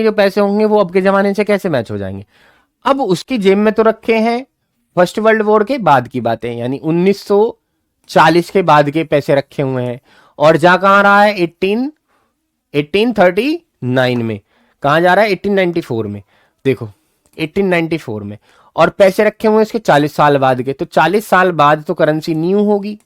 जो पैसे होंगे वो अब के जमाने से कैसे मैच हो जाएंगे। अब उसकी जेब में तो रखे हैं फर्स्ट वर्ल्ड वॉर के बाद की बातें, यानी 1940 के बाद के पैसे रखे हुए हैं, और जा कहां रहा है, 1839 में, कहां जा रहा है, 1894 में, देखो 1894 में, और पैसे रखे हुए इसके 40 साल बाद के, तो 40 साल बाद तो करेंसी न्यू होगी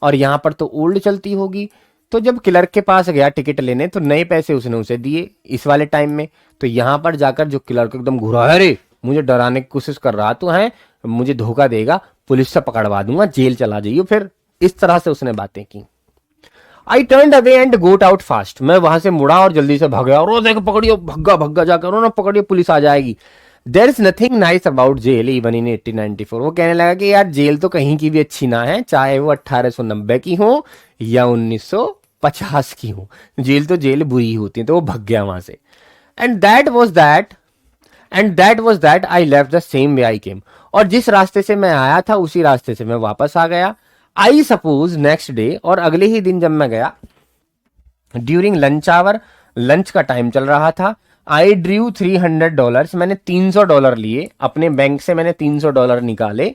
और यहां पर तो ओल्ड चलती होगी। तो जब क्लर्क के पास गया टिकट लेने, तो नए पैसे उसने उसे दिए इस वाले टाइम में, तो यहां पर जाकर जो क्लर्क एकदम घुरा, अरे मुझे डराने की कोशिश कर रहा तो है, मुझे धोखा देगा, पुलिस से पकड़वा दूंगा, जेल चला जाइए, फिर इस तरह से उसने बातें की। I turn away and got out fast, मैं वहां से मुड़ा और जल्दी से भाग गया, और देखो पकड़ियो, भग्गा भग्गा जाकर ना पकड़ियो, पुलिस आ जाएगी। There is nothing nice about jail even in 1894, वो कहने लगा कि यार जेल तो कहीं की भी अच्छी ना है, चाहे वो 1890 की हो या 1950 की हो, जेल तो जेल बुरी होती है, तो वो भग गया वहां से। And that was that I left the same way I came, और जिस रास्ते से मैं आया था उसी रास्ते से मैं वापस आ गया। आई सपोज नेक्स्ट डे, और अगले ही दिन जब मैं गया, ड्यूरिंग लंच आवर, लंच का टाइम चल रहा था, आई ड्रू $300, मैंने $300 लिए अपने बैंक से, मैंने $300 निकाले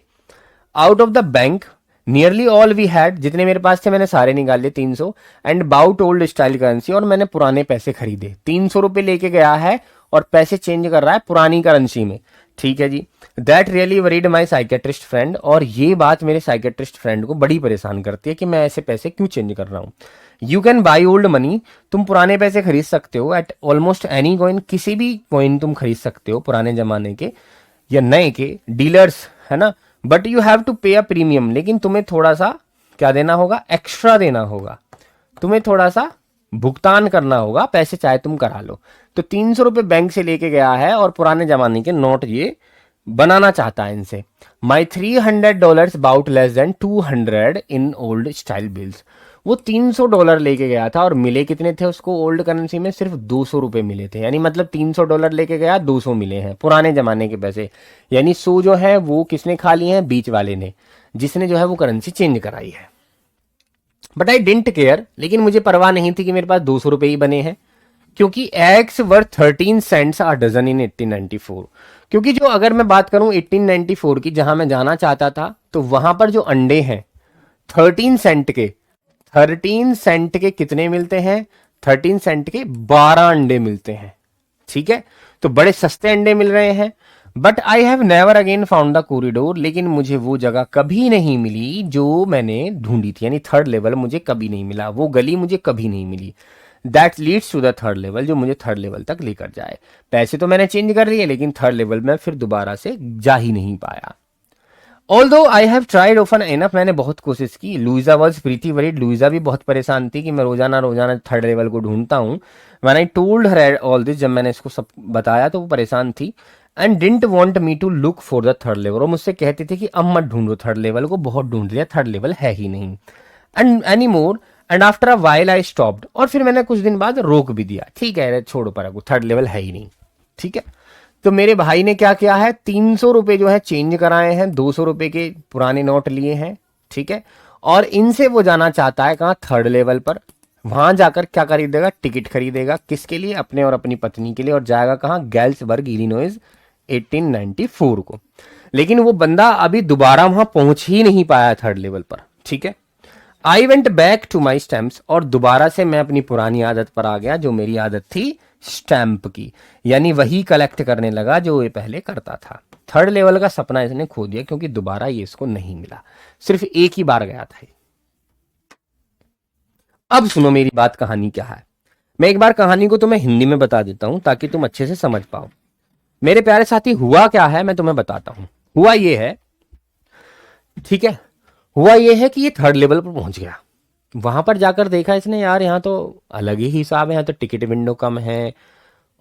out of the bank, nearly all we had, जितने मेरे पास थे मैंने सारे निकाल लिए 300, and bought old style currency, और मैंने पुराने पैसे खरीदे। 300 रुपए लेके गया है और पैसे चेंज कर रहा है पुरानी करेंसी में। ठीक है जी। That really worried my psychiatrist friend, और ये बात मेरे साइकेट्रिस्ट फ्रेंड को बड़ी परेशान करती है कि मैं ऐसे पैसे क्यों चेंज कर रहा हूँ। You can buy old money, तुम पुराने पैसे खरीद सकते हो एट ऑलमोस्ट एनी कॉइन, किसी भी कॉइन तुम खरीद सकते हो पुराने जमाने के या नए के, डीलर्स, है ना। बट यू हैव टू पे अ प्रीमियम, लेकिन तुम्हें थोड़ा सा क्या देना होगा, एक्स्ट्रा देना होगा, तुम्हें थोड़ा सा भुगतान करना होगा, पैसे चाहे तुम करा लो। तो 300 रुपए बैंक से लेके गया है और पुराने जमाने के नोट ये बनाना चाहता है इनसे। My $300 bought less than 200 in old style bills. वो $300 लेके गया था और मिले कितने थे उसको ओल्ड करेंसी में, सिर्फ 200 रुपए मिले थे। यानी मतलब $300 लेके गया, 200 मिले हैं पुराने जमाने के पैसे। यानी 100 जो है वो किसने खा लिए हैं, बीच वाले ने, जिसने जो है वो करेंसी चेंज कराई है। बट आई डिडंट केयर, लेकिन मुझे परवाह नहीं थी कि मेरे पास 200 रुपए ही बने हैं, क्योंकि एग्स वर 13 सेंट्स आ डजन इन 1894। क्योंकि जो अगर मैं बात करूं 1894 की, जहां मैं जाना चाहता था, तो वहां पर जो अंडे हैं 13 सेंट के, 13 सेंट के कितने मिलते हैं, 13 सेंट के 12 अंडे मिलते हैं। ठीक है, तो बड़े सस्ते अंडे मिल रहे हैं। But I have never again found the corridor, लेकिन मुझे वो जगह कभी नहीं मिली जो मैंने ढूंढी थी, यानी थर्ड लेवल मुझे कभी नहीं मिला, वो गली मुझे कभी नहीं मिली। That leads to the third level, जो मुझे थर्ड लेवल तक लेकर जाए। पैसे तो मैंने चेंज कर लिए, लेकिन थर्ड लेवल में फिर दोबारा से जा ही नहीं पाया। Although I have tried often enough, मैंने बहुत कोशिश की। Luisa was pretty worried, Luisa भी बहुत परेशान थी कि मैं रोजाना रोजाना थर्ड लेवल को ढूंढता हूँ। When I told her all this, जब मैंने इसको सब बताया तो वो परेशान थी। And didn't want me to look for the third level, और मुझसे कहती थी कि अब मत ढूंढो थर्ड लेवल को, बहुत ढूंढ लिया, थर्ड लेवल है ही नहीं। And any more, and after a while I stopped, और फिर मैंने कुछ दिन बाद रोक भी दिया। ठीक है, छोड़ो पर, थर्ड लेवल है ही नहीं। ठीक है, तो मेरे भाई ने क्या किया है, 300 रुपए जो है चेंज कराए हैं, 200 रुपए के पुराने नोट लिए हैं। ठीक है, और इनसे वो जाना चाहता है कहाँ, थर्ड लेवल पर। वहां जाकर क्या खरीदेगा, टिकट खरीदेगा, किसके लिए, अपने और अपनी पत्नी के लिए, और जाएगा कहाँ, गैल्सबर्ग इलिनॉइस 1894 को। लेकिन वो बंदा अभी दोबारा वहां पहुंच ही नहीं पाया थर्ड लेवल पर। ठीक है, I went back to my stamps, और दोबारा से मैं अपनी पुरानी आदत पर आ गया, जो मेरी आदत थी स्टैम्प की, यानी वही कलेक्ट करने लगा जो ये पहले करता था। थर्ड लेवल का सपना इसने खो दिया, क्योंकि दोबारा ये इसको नहीं मिला, सिर्फ एक ही बार गया था। अब सुनो मेरी बात, कहानी क्या है। मैं एक बार कहानी को तुम्हें हिंदी में बता देता हूं ताकि तुम अच्छे से समझ पाओ। मेरे प्यारे साथी, हुआ क्या है मैं तुम्हें बताता हूं। हुआ ये है, ठीक है, हुआ ये है कि ये थर्ड लेवल पर पहुंच गया। वहां पर जाकर देखा इसने, यार यहाँ तो अलग ही हिसाब है, यहाँ तो टिकट विंडो कम है,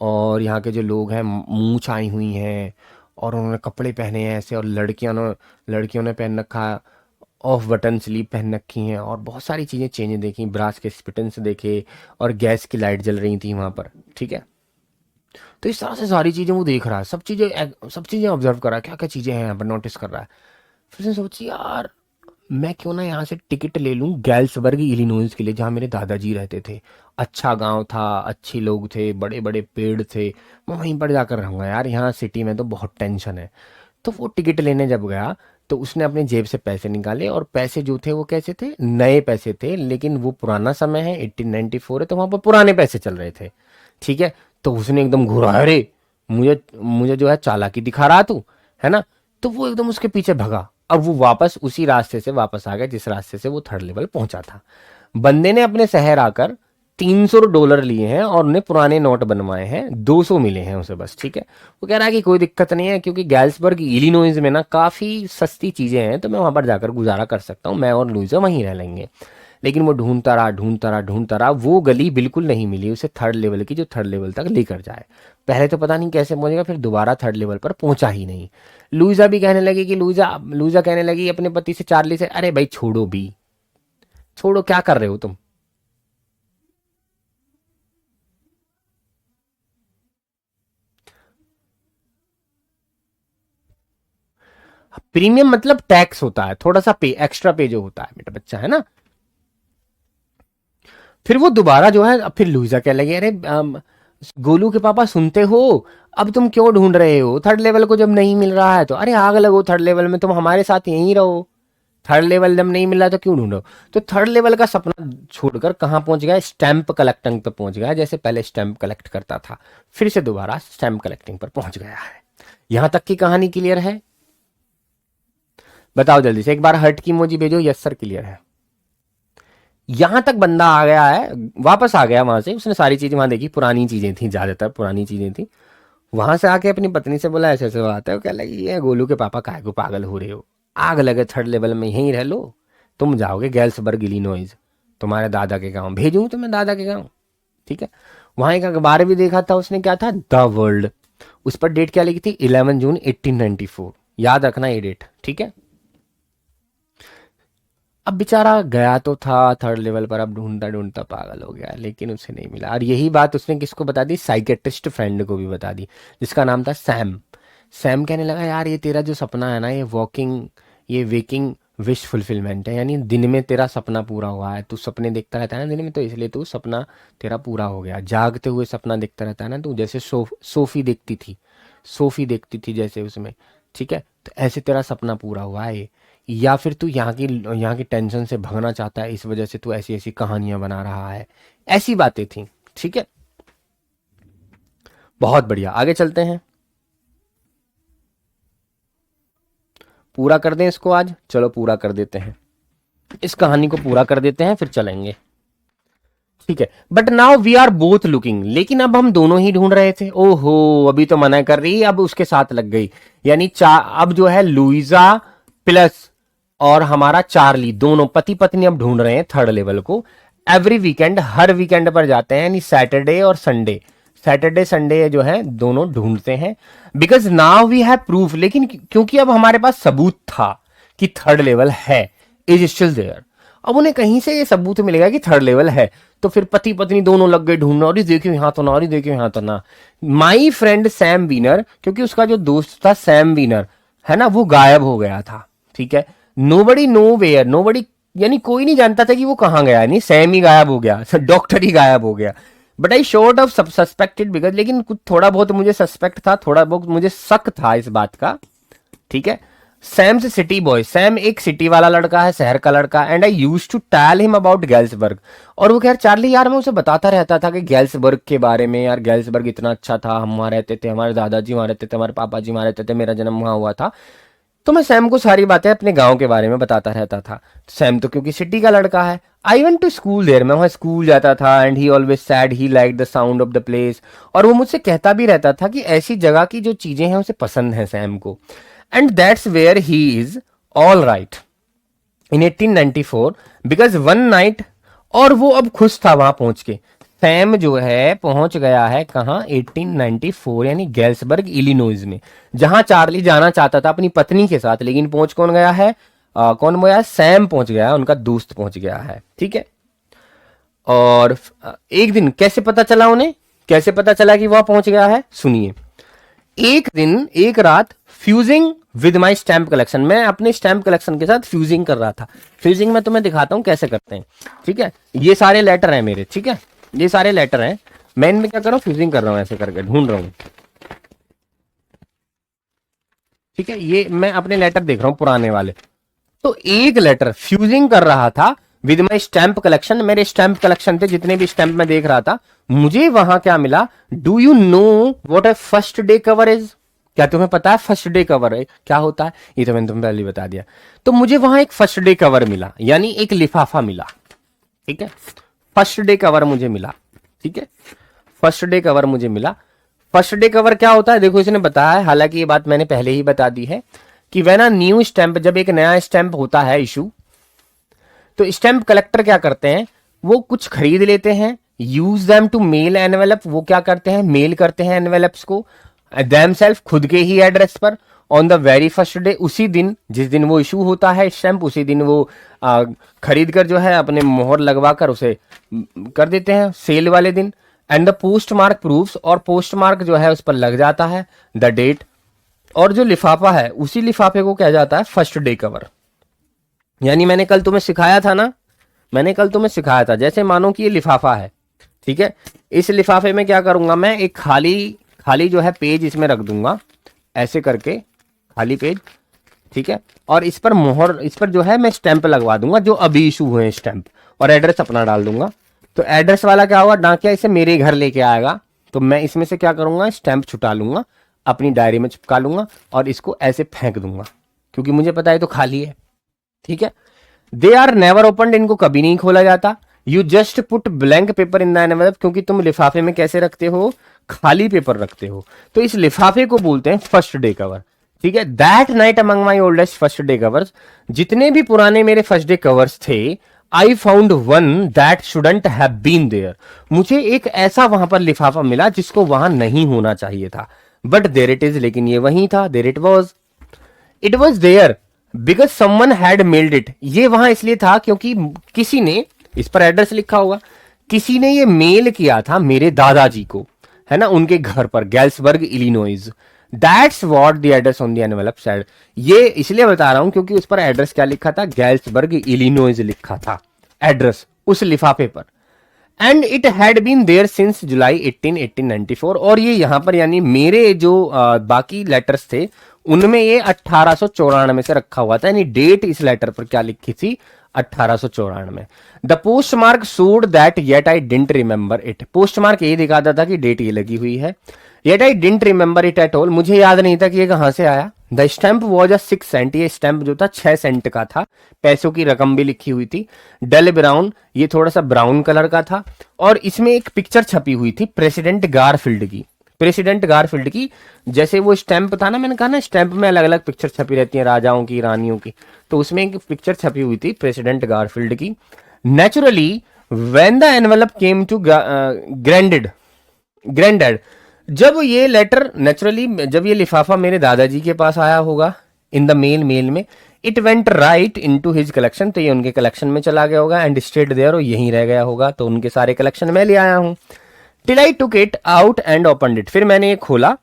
और यहाँ के जो लोग हैं मूंछ आई हुई हैं, और उन्होंने कपड़े पहने हैं ऐसे, और लड़कियों ने पहन रखा, ऑफ बटन स्लीव पहन रखी हैं, और बहुत सारी चीज़ें चेंज देखी, ब्रास के स्पिटन्स देखे, और गैस की लाइट जल रही थी वहाँ पर। ठीक है, तो इस तरह से सारी चीज़ें वो देख रहा है, सब चीज़ें ऑब्जर्व कर रहा है, क्या क्या चीज़ें हैं यहाँ पर नोटिस कर रहा है। फिर उसने सोची, यार मैं क्यों ना यहाँ से टिकट ले लूँ गैल्सबर्ग इलिनॉइस के लिए, जहाँ मेरे दादाजी रहते थे। अच्छा गांव था, अच्छे लोग थे, बड़े बड़े पेड़ थे, मैं वहीं पर जाकर रहूँगा यार, यहाँ सिटी में तो बहुत टेंशन है। तो वो टिकट लेने जब गया तो उसने अपनी जेब से पैसे निकाले, और पैसे जो थे वो कैसे थे, नए पैसे थे, लेकिन वो पुराना समय है, 1894 है, तो वहाँ पर पुराने पैसे चल रहे थे। ठीक है, तो उसने एकदम घूरा, अरे मुझे मुझे जो है चालाकी दिखा रहा तू, है ना। तो वो एकदम उसके पीछे भगा। अब वो वापस उसी रास्ते से वापस आ गया जिस रास्ते से वो थर्ड लेवल पहुंचा था। बंदे ने अपने शहर आकर $300 लिए हैं, और उन्हें पुराने नोट बनवाए हैं, 200 मिले हैं उसे बस। ठीक है, वो कह रहा है कि कोई दिक्कत नहीं है, क्योंकि गैल्सबर्ग इलिनॉइस में ना काफी सस्ती चीजें हैं, तो मैं वहां पर जाकर गुजारा कर सकता हूँ, मैं और लुइजा वहीं रह लेंगे। लेकिन वो ढूंढता रहा, वो गली बिल्कुल नहीं मिली उसे थर्ड लेवल की, जो थर्ड लेवल तक लेकर जाए। पहले तो पता नहीं कैसे पहुंचेगा, फिर दोबारा थर्ड लेवल पर पहुंचा ही नहीं। लुइजा भी कहने लगी कि लुइजा कहने लगी अपने पति से, चार्ली से, अरे भाई छोड़ो भी, छोड़ो, क्या कर रहे हो तुम। प्रीमियम मतलब टैक्स होता है, थोड़ा सा पे, एक्स्ट्रा पे जो होता है बेटा, बच्चा है ना। फिर वो दोबारा जो है, फिर लुइजा कह लगी, अरे गोलू के पापा सुनते हो, अब तुम क्यों ढूंढ रहे हो थर्ड लेवल को जब नहीं मिल रहा है तो? अरे आग लगो थर्ड लेवल में, तुम हमारे साथ यहीं रहो। थर्ड लेवल जब नहीं मिल रहा तो क्यों ढूंढो? तो थर्ड लेवल का सपना छोड़कर कहाँ पहुंच गया? स्टैंप कलेक्टिंग पे पहुंच गया। जैसे पहले स्टैंप कलेक्ट करता था, फिर से दोबारा स्टैंप कलेक्टिंग पर पहुंच गया है। यहां तक की कहानी क्लियर है? बताओ जल्दी से, एक बार हर्ट की इमोजी भेजो। यस सर क्लियर है। यहां तक बंदा आ गया है, वापस आ गया वहां से, उसने सारी चीजें वहां देखी, पुरानी चीजें थी, ज्यादातर पुरानी चीजें थी। वहां से आके अपनी पत्नी से बोला ऐसे ऐसे बात है, वो कह लगी ये गोलू के पापा काहे को पागल हो रहे हो, आग लगे थर्ड लेवल में यहीं रह लो, तुम जाओगे गैल्सबर्ग इलिनॉइस, तुम्हारे दादा के गांव भेजूं तुम्हें, दादा के गांव। ठीक है। वहां एक अखबार भी देखा था उसने, क्या था? The world. उस पर डेट क्या लिखी थी? 11 जून 1894। याद रखना ये डेट, ठीक है। अब बेचारा गया तो था थर्ड लेवल पर, अब ढूंढता ढूंढता पागल हो गया, लेकिन उसे नहीं मिला। और यही बात उसने किसको बता दी? साइकेट्रिस्ट फ्रेंड को भी बता दी, जिसका नाम था सैम। सैम कहने लगा यार ये तेरा जो सपना है ना, ये वेकिंग विश फुलफिलमेंट है, यानी दिन में तेरा सपना पूरा हुआ है। तू सपने देखता रहता है ना दिन में, तो इसलिए तू सपना तेरा पूरा हो गया। जागते हुए सपना देखता रहता है ना तू, जैसे सोफी देखती थी, सोफी देखती थी जैसे उसमें, ठीक है, तो ऐसे तेरा सपना पूरा हुआ है। या फिर तू यहाँ की टेंशन से भगना चाहता है, इस वजह से तू ऐसी ऐसी कहानियां बना रहा है। ऐसी बातें थी, ठीक है। बहुत बढ़िया, आगे चलते हैं। पूरा कर दें इसको आज? चलो पूरा कर देते हैं, इस कहानी को पूरा कर देते हैं, फिर चलेंगे। ठीक है। But now we are both looking, लेकिन अब हम दोनों ही ढूंढ रहे थे। ओहो, अभी तो मना कर रही, अब उसके साथ लग गई। यानी अब जो है लुइजा प्लस और हमारा चार्ली, दोनों पति पत्नी अब ढूंढ रहे हैं थर्ड लेवल को। एवरी वीकेंड, हर वीकेंड पर जाते हैं, यानी सैटरडे और संडे, सैटरडे संडे जो है दोनों ढूंढते हैं। Because now we have proof, लेकिन क्योंकि अब हमारे पास सबूत था कि थर्ड लेवल है, इज स्टिल देयर। अब उन्हें कहीं से ये सबूत मिलेगा कि थर्ड लेवल है, तो फिर पति पत्नी दोनों लग गए ढूंढना, और देखियो यहां तो ना, और देखियो यहां तो ना। माई फ्रेंड सैम वीनर, क्योंकि उसका जो दोस्त था सैम वीनर है ना, वो गायब हो गया था। ठीक है। नोबडी नो वेयर, नोबडी यानी कोई नहीं जानता था कि वो कहां गया, नहीं सैम ही गायब हो गया, डॉक्टर ही गायब हो गया। But I short of suspected, because, लेकिन कुछ थोड़ा बहुत मुझे सस्पेक्ट था, थोड़ा बहुत मुझे शक था इस बात का। ठीक है। सैम से सिटी बॉय, सैम एक सिटी वाला लड़का है, शहर का लड़का, and I use to tell him about Galesburg. और वो कह चार्ली यार मैं उसे बताता रहता था कि गैल्सबर्ग के बारे में, यार गैल्सबर्ग इतना अच्छा था, हम वहां रहते थे, हमारे दादाजी वहां रहते थे, हमारे पापा जी वहां रहते थे, मेरा जन्म वहां हुआ था। तो मैं सैम को सारी बातें अपने गांव के बारे में बताता रहता था। सैम तो क्योंकि सिटी का लड़का है। I went to school there, मैं वहां स्कूल जाता था, and he always said he like the sound of the place. और वो मुझसे कहता भी रहता था कि ऐसी जगह की जो चीजें हैं उसे पसंद है सैम को। And that's where he is all right in 1894, because one night, और वो अब खुश था वहां पहुंच के। सैम जो है पहुंच गया है कहां? 1894, यानी गैल्सबर्ग इलिनॉइस में, जहां चार्ली जाना चाहता था अपनी पत्नी के साथ, लेकिन पहुंच कौन गया है? कौन गया? सैम पहुंच गया है, उनका दोस्त पहुंच गया है। ठीक है। और एक दिन कैसे पता चला उन्हें, कैसे पता चला कि वह पहुंच गया है? सुनिए। एक दिन, एक रात, fusing with my stamp collection, मैं अपने स्टैंप कलेक्शन के साथ फ्यूजिंग कर रहा था। फ्यूजिंग मैं तुम्हें दिखाता हूं कैसे करते हैं। ठीक है। ये सारे लेटर हैं मेरे, ठीक है, ये सारे लेटर हैं, मैं इनमें क्या कर रहा हूं? फ्यूजिंग कर रहा हूं, ऐसे करके ढूंढ रहा हूं। ठीक है। ये मैं अपने लेटर देख रहा हूं पुराने वाले। तो एक लेटर फ्यूजिंग कर रहा था विद माई स्टैंप कलेक्शन, मेरे स्टैंप कलेक्शन थे, जितने भी स्टैंप मैं देख रहा था। मुझे वहां क्या मिला? Do you know what A first day cover is? क्या तुम्हें पता है फर्स्ट डे कवर है क्या होता है? ये तो मैंने तुम्हें पहले बता दिया। तो मुझे वहां एक फर्स्ट डे कवर मिला, यानी एक लिफाफा मिला। ठीक है। फर्स्ट डे कवर मुझे मिला। ठीक है। फर्स्ट डे कवर मुझे मिला। फर्स्ट डे कवर क्या होता है? देखो इसने बताया है, हालांकि ये बात मैंने पहले ही बता दी है, कि वह ना न्यू स्टैंप, जब एक नया स्टैंप होता है इशू, तो स्टैंप कलेक्टर क्या करते हैं? वो कुछ खरीद लेते हैं, use them to mail envelope, वो क्या करते हैं? मेल करते हैं एनवेलप्स को देम सेल्फ, खुद के ही एड्रेस पर, on the very first day, उसी दिन जिस दिन वो इशू होता है स्टैंप, उसी दिन वो खरीद कर जो है अपने मोहर लगवा कर उसे कर देते हैं सेल वाले दिन। And the post mark proofs, और पोस्ट मार्क जो है उस पर लग जाता है द डेट। और जो लिफाफा है, उसी लिफाफे को कहा जाता है फर्स्ट डे कवर। यानी मैंने कल तुम्हें सिखाया था ना, मैंने कल तुम्हें सिखाया था, जैसे मानो कि ये लिफाफा है, ठीक है, इस लिफाफे में क्या करूंगा मैं, एक खाली खाली जो है पेज इसमें रख दूंगा ऐसे करके, खाली पेज, ठीक है, और इस पर मोहर, इस पर जो है मैं स्टैंप लगवा दूंगा जो अभी इशू हुए हैं स्टैंप, और एड्रेस अपना डाल दूंगा। तो एड्रेस वाला क्या होगा, डाकिया इसे मेरे घर लेके आएगा, तो मैं इसमें से क्या करूंगा, स्टैंप छुटा लूंगा, अपनी डायरी में चिपका लूंगा और इसको ऐसे फेंक दूंगा, क्योंकि मुझे पता है तो खाली है। ठीक है, दे आर नेवर ओपनड, इनको कभी नहीं खोला जाता। You just put blank paper in the envelope, क्योंकि तुम लिफाफे में कैसे रखते हो, खाली पेपर रखते हो, तो इस लिफाफे को बोलते हैं फर्स्ट डे कवर। ठीक है, that night among my oldest first day covers, जितने भी पुराने मेरे फर्स्ट डे कवर्स थे, I found one that shouldn't have been there, मुझे एक ऐसा वहां पर लिफाफा मिला जिसको वहां नहीं होना चाहिए था, बट देयर इट इज, लेकिन ये वहीं था, there it was there because someone had mailed it, ये वहां इसलिए था क्योंकि किसी ने, इस पर एड्रेस लिखा होगा, किसी ने ये मेल किया था मेरे दादाजी को, है ना, उनके घर पर, Galesburg Illinois. That's what the address on the envelope said, ये इसलिए बता रहा हूं क्योंकि उस पर एड्रेस क्या लिखा था, गैल्सबर्ग इलिनॉइस लिखा था एड्रेस उस लिफाफे पर। And it had been there since July 1894, और ये यहां पर यानी मेरे जो बाकी लेटर्स थे उनमें ये 1894 से रखा हुआ था, यानी डेट इस लेटर पर क्या लिखी थी, 1894। The postmark showed that yet I didn't remember it, postmark ये दिखाता था कि डेट ये लगी हुई है, yet I didn't remember it at all, मुझे याद नहीं था कि ये कहां से आया। The stamp was a 6 cent, ये स्टैंप जो था 6 सेंट का था, पैसों की रकम भी लिखी हुई थी। डल ब्राउन, ये थोड़ा सा ब्राउन कलर का था, और इसमें एक पिक्चर छपी हुई थी प्रेसिडेंट गारफील्ड की, प्रेसिडेंट गारफील्ड की, जैसे वो स्टैंप था ना, मैंने कहा ना स्टैंप में अलग अलग पिक्चर छपी रहती हैं राजाओं की, रानियों की, तो उसमें एक पिक्चर छपी हुई थी प्रेसिडेंट गारफील्ड की। Naturally when the envelope came to grandad, जब ये लेटर नेचुरली, जब ये लिफाफा मेरे दादाजी के पास आया होगा इन द मेल में, it went right into his collection, तो ये उनके कलेक्शन में चला गया होगा, एंड स्टेड देयर, और यहीं रह गया होगा, तो उनके सारे कलेक्शन में ले आया हूं। Till I took it out and opened it, फिर मैंने ये खोला,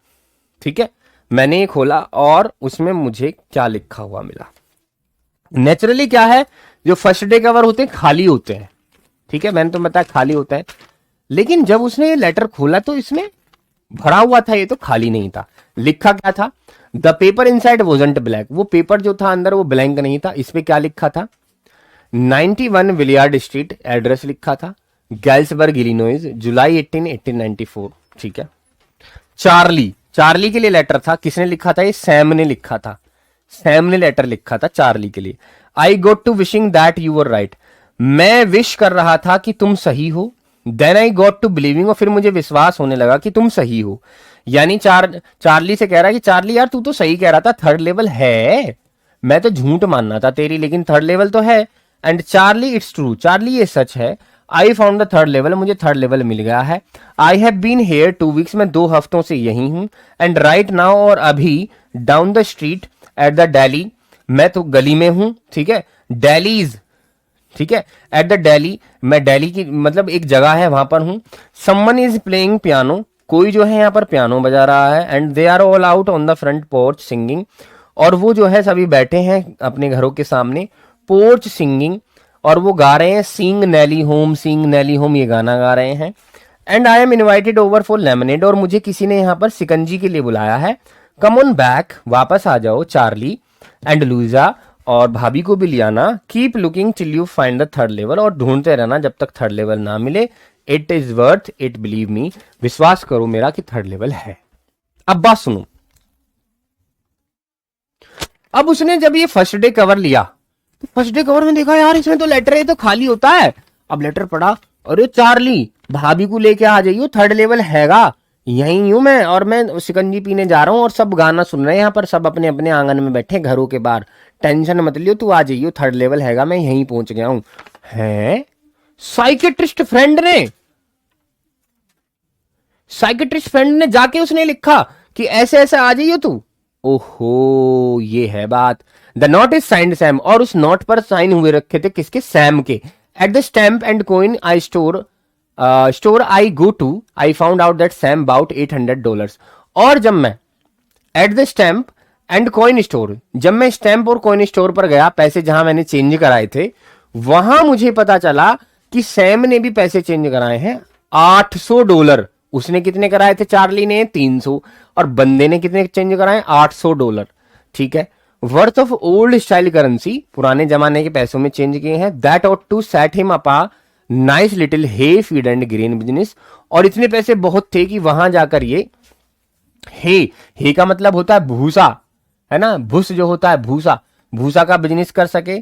ठीक है, मैंने ये खोला और उसमें मुझे क्या लिखा हुआ मिला। नेचुरली क्या है, जो फर्स्ट डे कवर होते हैं खाली होते हैं, ठीक है, मैंने तो बताया खाली होता है, लेकिन जब उसने ये लेटर खोला तो इसमें भरा हुआ था, ये तो खाली नहीं था। लिखा क्या था, the paper inside wasn't black, वो पेपर जो था अंदर वो ब्लैंक नहीं था, इस पे क्या लिखा था, 91 विलियर्ड स्ट्रीट, एड्रेस लिखा था गैल्सबर्ग इलिनॉइस, जुलाई 18, 1894। ठीक है, चार्ली, चार्ली के लिए लेटर था, किसने लिखा था, ये सैम ने लिखा था, सैम ने लेटर लिखा था चार्ली के लिए। I got to wishing that you were right, मैं विश कर रहा था कि तुम सही हो। Then I got to believing, और फिर मुझे विश्वास होने लगा कि तुम सही हो, यानी चार्ली से कह रहा है कि चार्ली यार तू तो सही कह रहा था, थर्ड लेवल है, मैं तो झूठ मानना था तेरी, लेकिन थर्ड लेवल तो है। And Charlie it's true, Charlie ये सच है, I found the third level, मुझे थर्ड लेवल मिल गया है। I have been here 2 weeks, मैं 2 हफ्तों से यही हूं। एंड राइट नाउ, और अभी, down the street at the daily, मैं तो गली में हूं, ठीक है, डेलीज, ठीक है, एट द डेली, मैं डेली की मतलब एक जगह है वहां पर हूं। समवन इज प्लेइंग पियानो, कोई जो है यहाँ पर पियानो बजा रहा है। And they are all out on the front porch singing, और वो जो है सभी बैठे हैं अपने घरों के सामने, पोर्च सिंगिंग, और वो गा रहे हैं सिंग नेली होम, ये गाना गा रहे हैं। And I am invited over for lemonade, और मुझे किसी ने यहाँ पर सिकंजी के लिए बुलाया है। कम ऑन बैक, वापस आ जाओ चार्ली एंड लुइजा, और भाभी को भी लियाना। Keep looking till you find the third level, और ढूंढते रहना जब तक थर्ड लेवल ना मिले। It is worth it, believe me, विश्वास करो मेरा कि थर्ड लेवल है। अब बात सुनो, अब उसने जब ये फर्स्ट डे कवर लिया, तो फर्स्ट डे कवर में देखा यार इसमें तो लेटर है, तो खाली होता है। अब लेटर पढ़ा, अरे चार्ली भाभी को लेके आ जाइयो, थर्ड लेवल हैगा, यहीं हूं मैं, और मैं शिकंजी पीने जा रहा हूं, और सब गाना सुन रहे हैं यहाँ पर, सब अपने अपने आंगन में बैठे घरों के बाहर, टेंशन मत लियो, तू आ जाइयो, थर्ड लेवल हैगा, मैं यहीं पहुंच गया हूं। है साइकेट्रिस्ट फ्रेंड ने जाके उसने लिखा कि ऐसे ऐसे आ जाइयो तू। ओहो, ये है बात। The note is signed Sam, और उस नोट पर साइन हुए रखे थे किसके, सैम के। At the stamp and coin I store I go to, I found out that Sam bought $800, और जब मैं at the stamp and coin store, जब मैं स्टैम्प और कॉइन स्टोर पर गया, पैसे जहां मैंने चेंज कराए थे, वहां मुझे पता चला कि सैम ने भी पैसे चेंज कराए हैं $800। उसने कितने कराए थे? चार्ली ने 300, और बंदे ने कितने चेंज कराए? $800। ठीक है। Worth of old style currency, पुराने जमाने के पैसों में चेंज किए हैं। That ought to set him up a nice little hay feed and grain business, और इतने पैसे बहुत थे कि वहां जाकर ये हे का मतलब होता है भूसा, है ना, भूस जो होता है भूसा, भूसा का बिजनेस कर सके,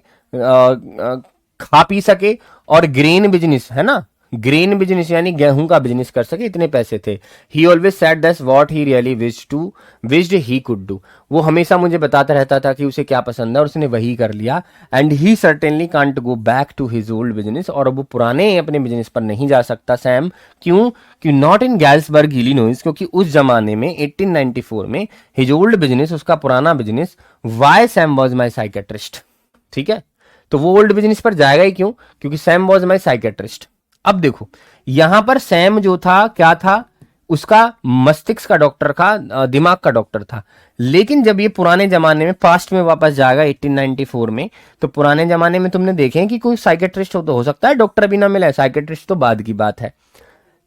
खा पी सके, और ग्रेन बिजनेस, है ना, ग्रेन बिजनेस यानी गेहूं का बिजनेस कर सके, इतने पैसे थे। ही always said that's what he really wished he could do, वो हमेशा मुझे बताता रहता था कि उसे क्या पसंद है, और उसने वही कर लिया। And he certainly can't go back to his old business, और अब वो पुराने अपने बिजनेस पर नहीं जा सकता सैम। क्यों? कि नॉट इन गैल्सबर्ग इलिनॉइस, क्योंकि उस जमाने में 1894 में हिज ओल्ड बिजनेस, उसका पुराना business, why Sam was my psychiatrist. ठीक है, तो वो ओल्ड बिजनेस पर जाएगा ही क्यों? क्योंकि सैम वॉज माई साइकेट्रिस्ट। अब देखो यहां पर सैम जो था क्या था? उसका मस्तिष्क का डॉक्टर था, दिमाग का डॉक्टर था। लेकिन जब ये पुराने जमाने में, पास्ट में वापस जाएगा 1894 में, तो पुराने जमाने में तुमने देखे कि कोई साइकेट्रिस्ट हो सकता है, डॉक्टर भी ना मिले, साइकेट्रिस्ट तो बाद की बात है।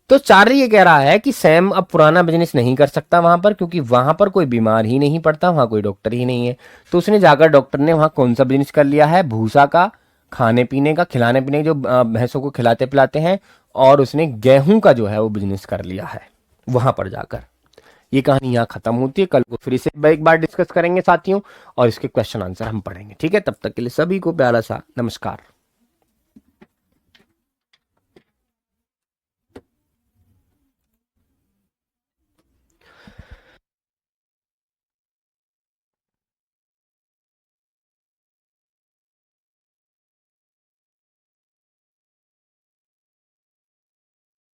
तो चार्ली ये कह रहा है कि सैम अब पुराना बिजनेस नहीं कर सकता वहां पर, क्योंकि वहां पर कोई बीमार ही नहीं पड़ता, वहां कोई डॉक्टर ही नहीं है। तो उसने जाकर, डॉक्टर ने वहां कौन सा बिजनेस कर लिया है? भूसा का, खाने पीने का, खिलाने पीने, जो भैंसों को खिलाते पिलाते हैं, और उसने गेहूं का जो है वो बिजनेस कर लिया है वहां पर जाकर। ये कहानी यहाँ खत्म होती है। कल को फिर से एक बार डिस्कस करेंगे साथियों, और इसके क्वेश्चन आंसर हम पढ़ेंगे। ठीक है, तब तक के लिए सभी को प्यारा सा नमस्कार।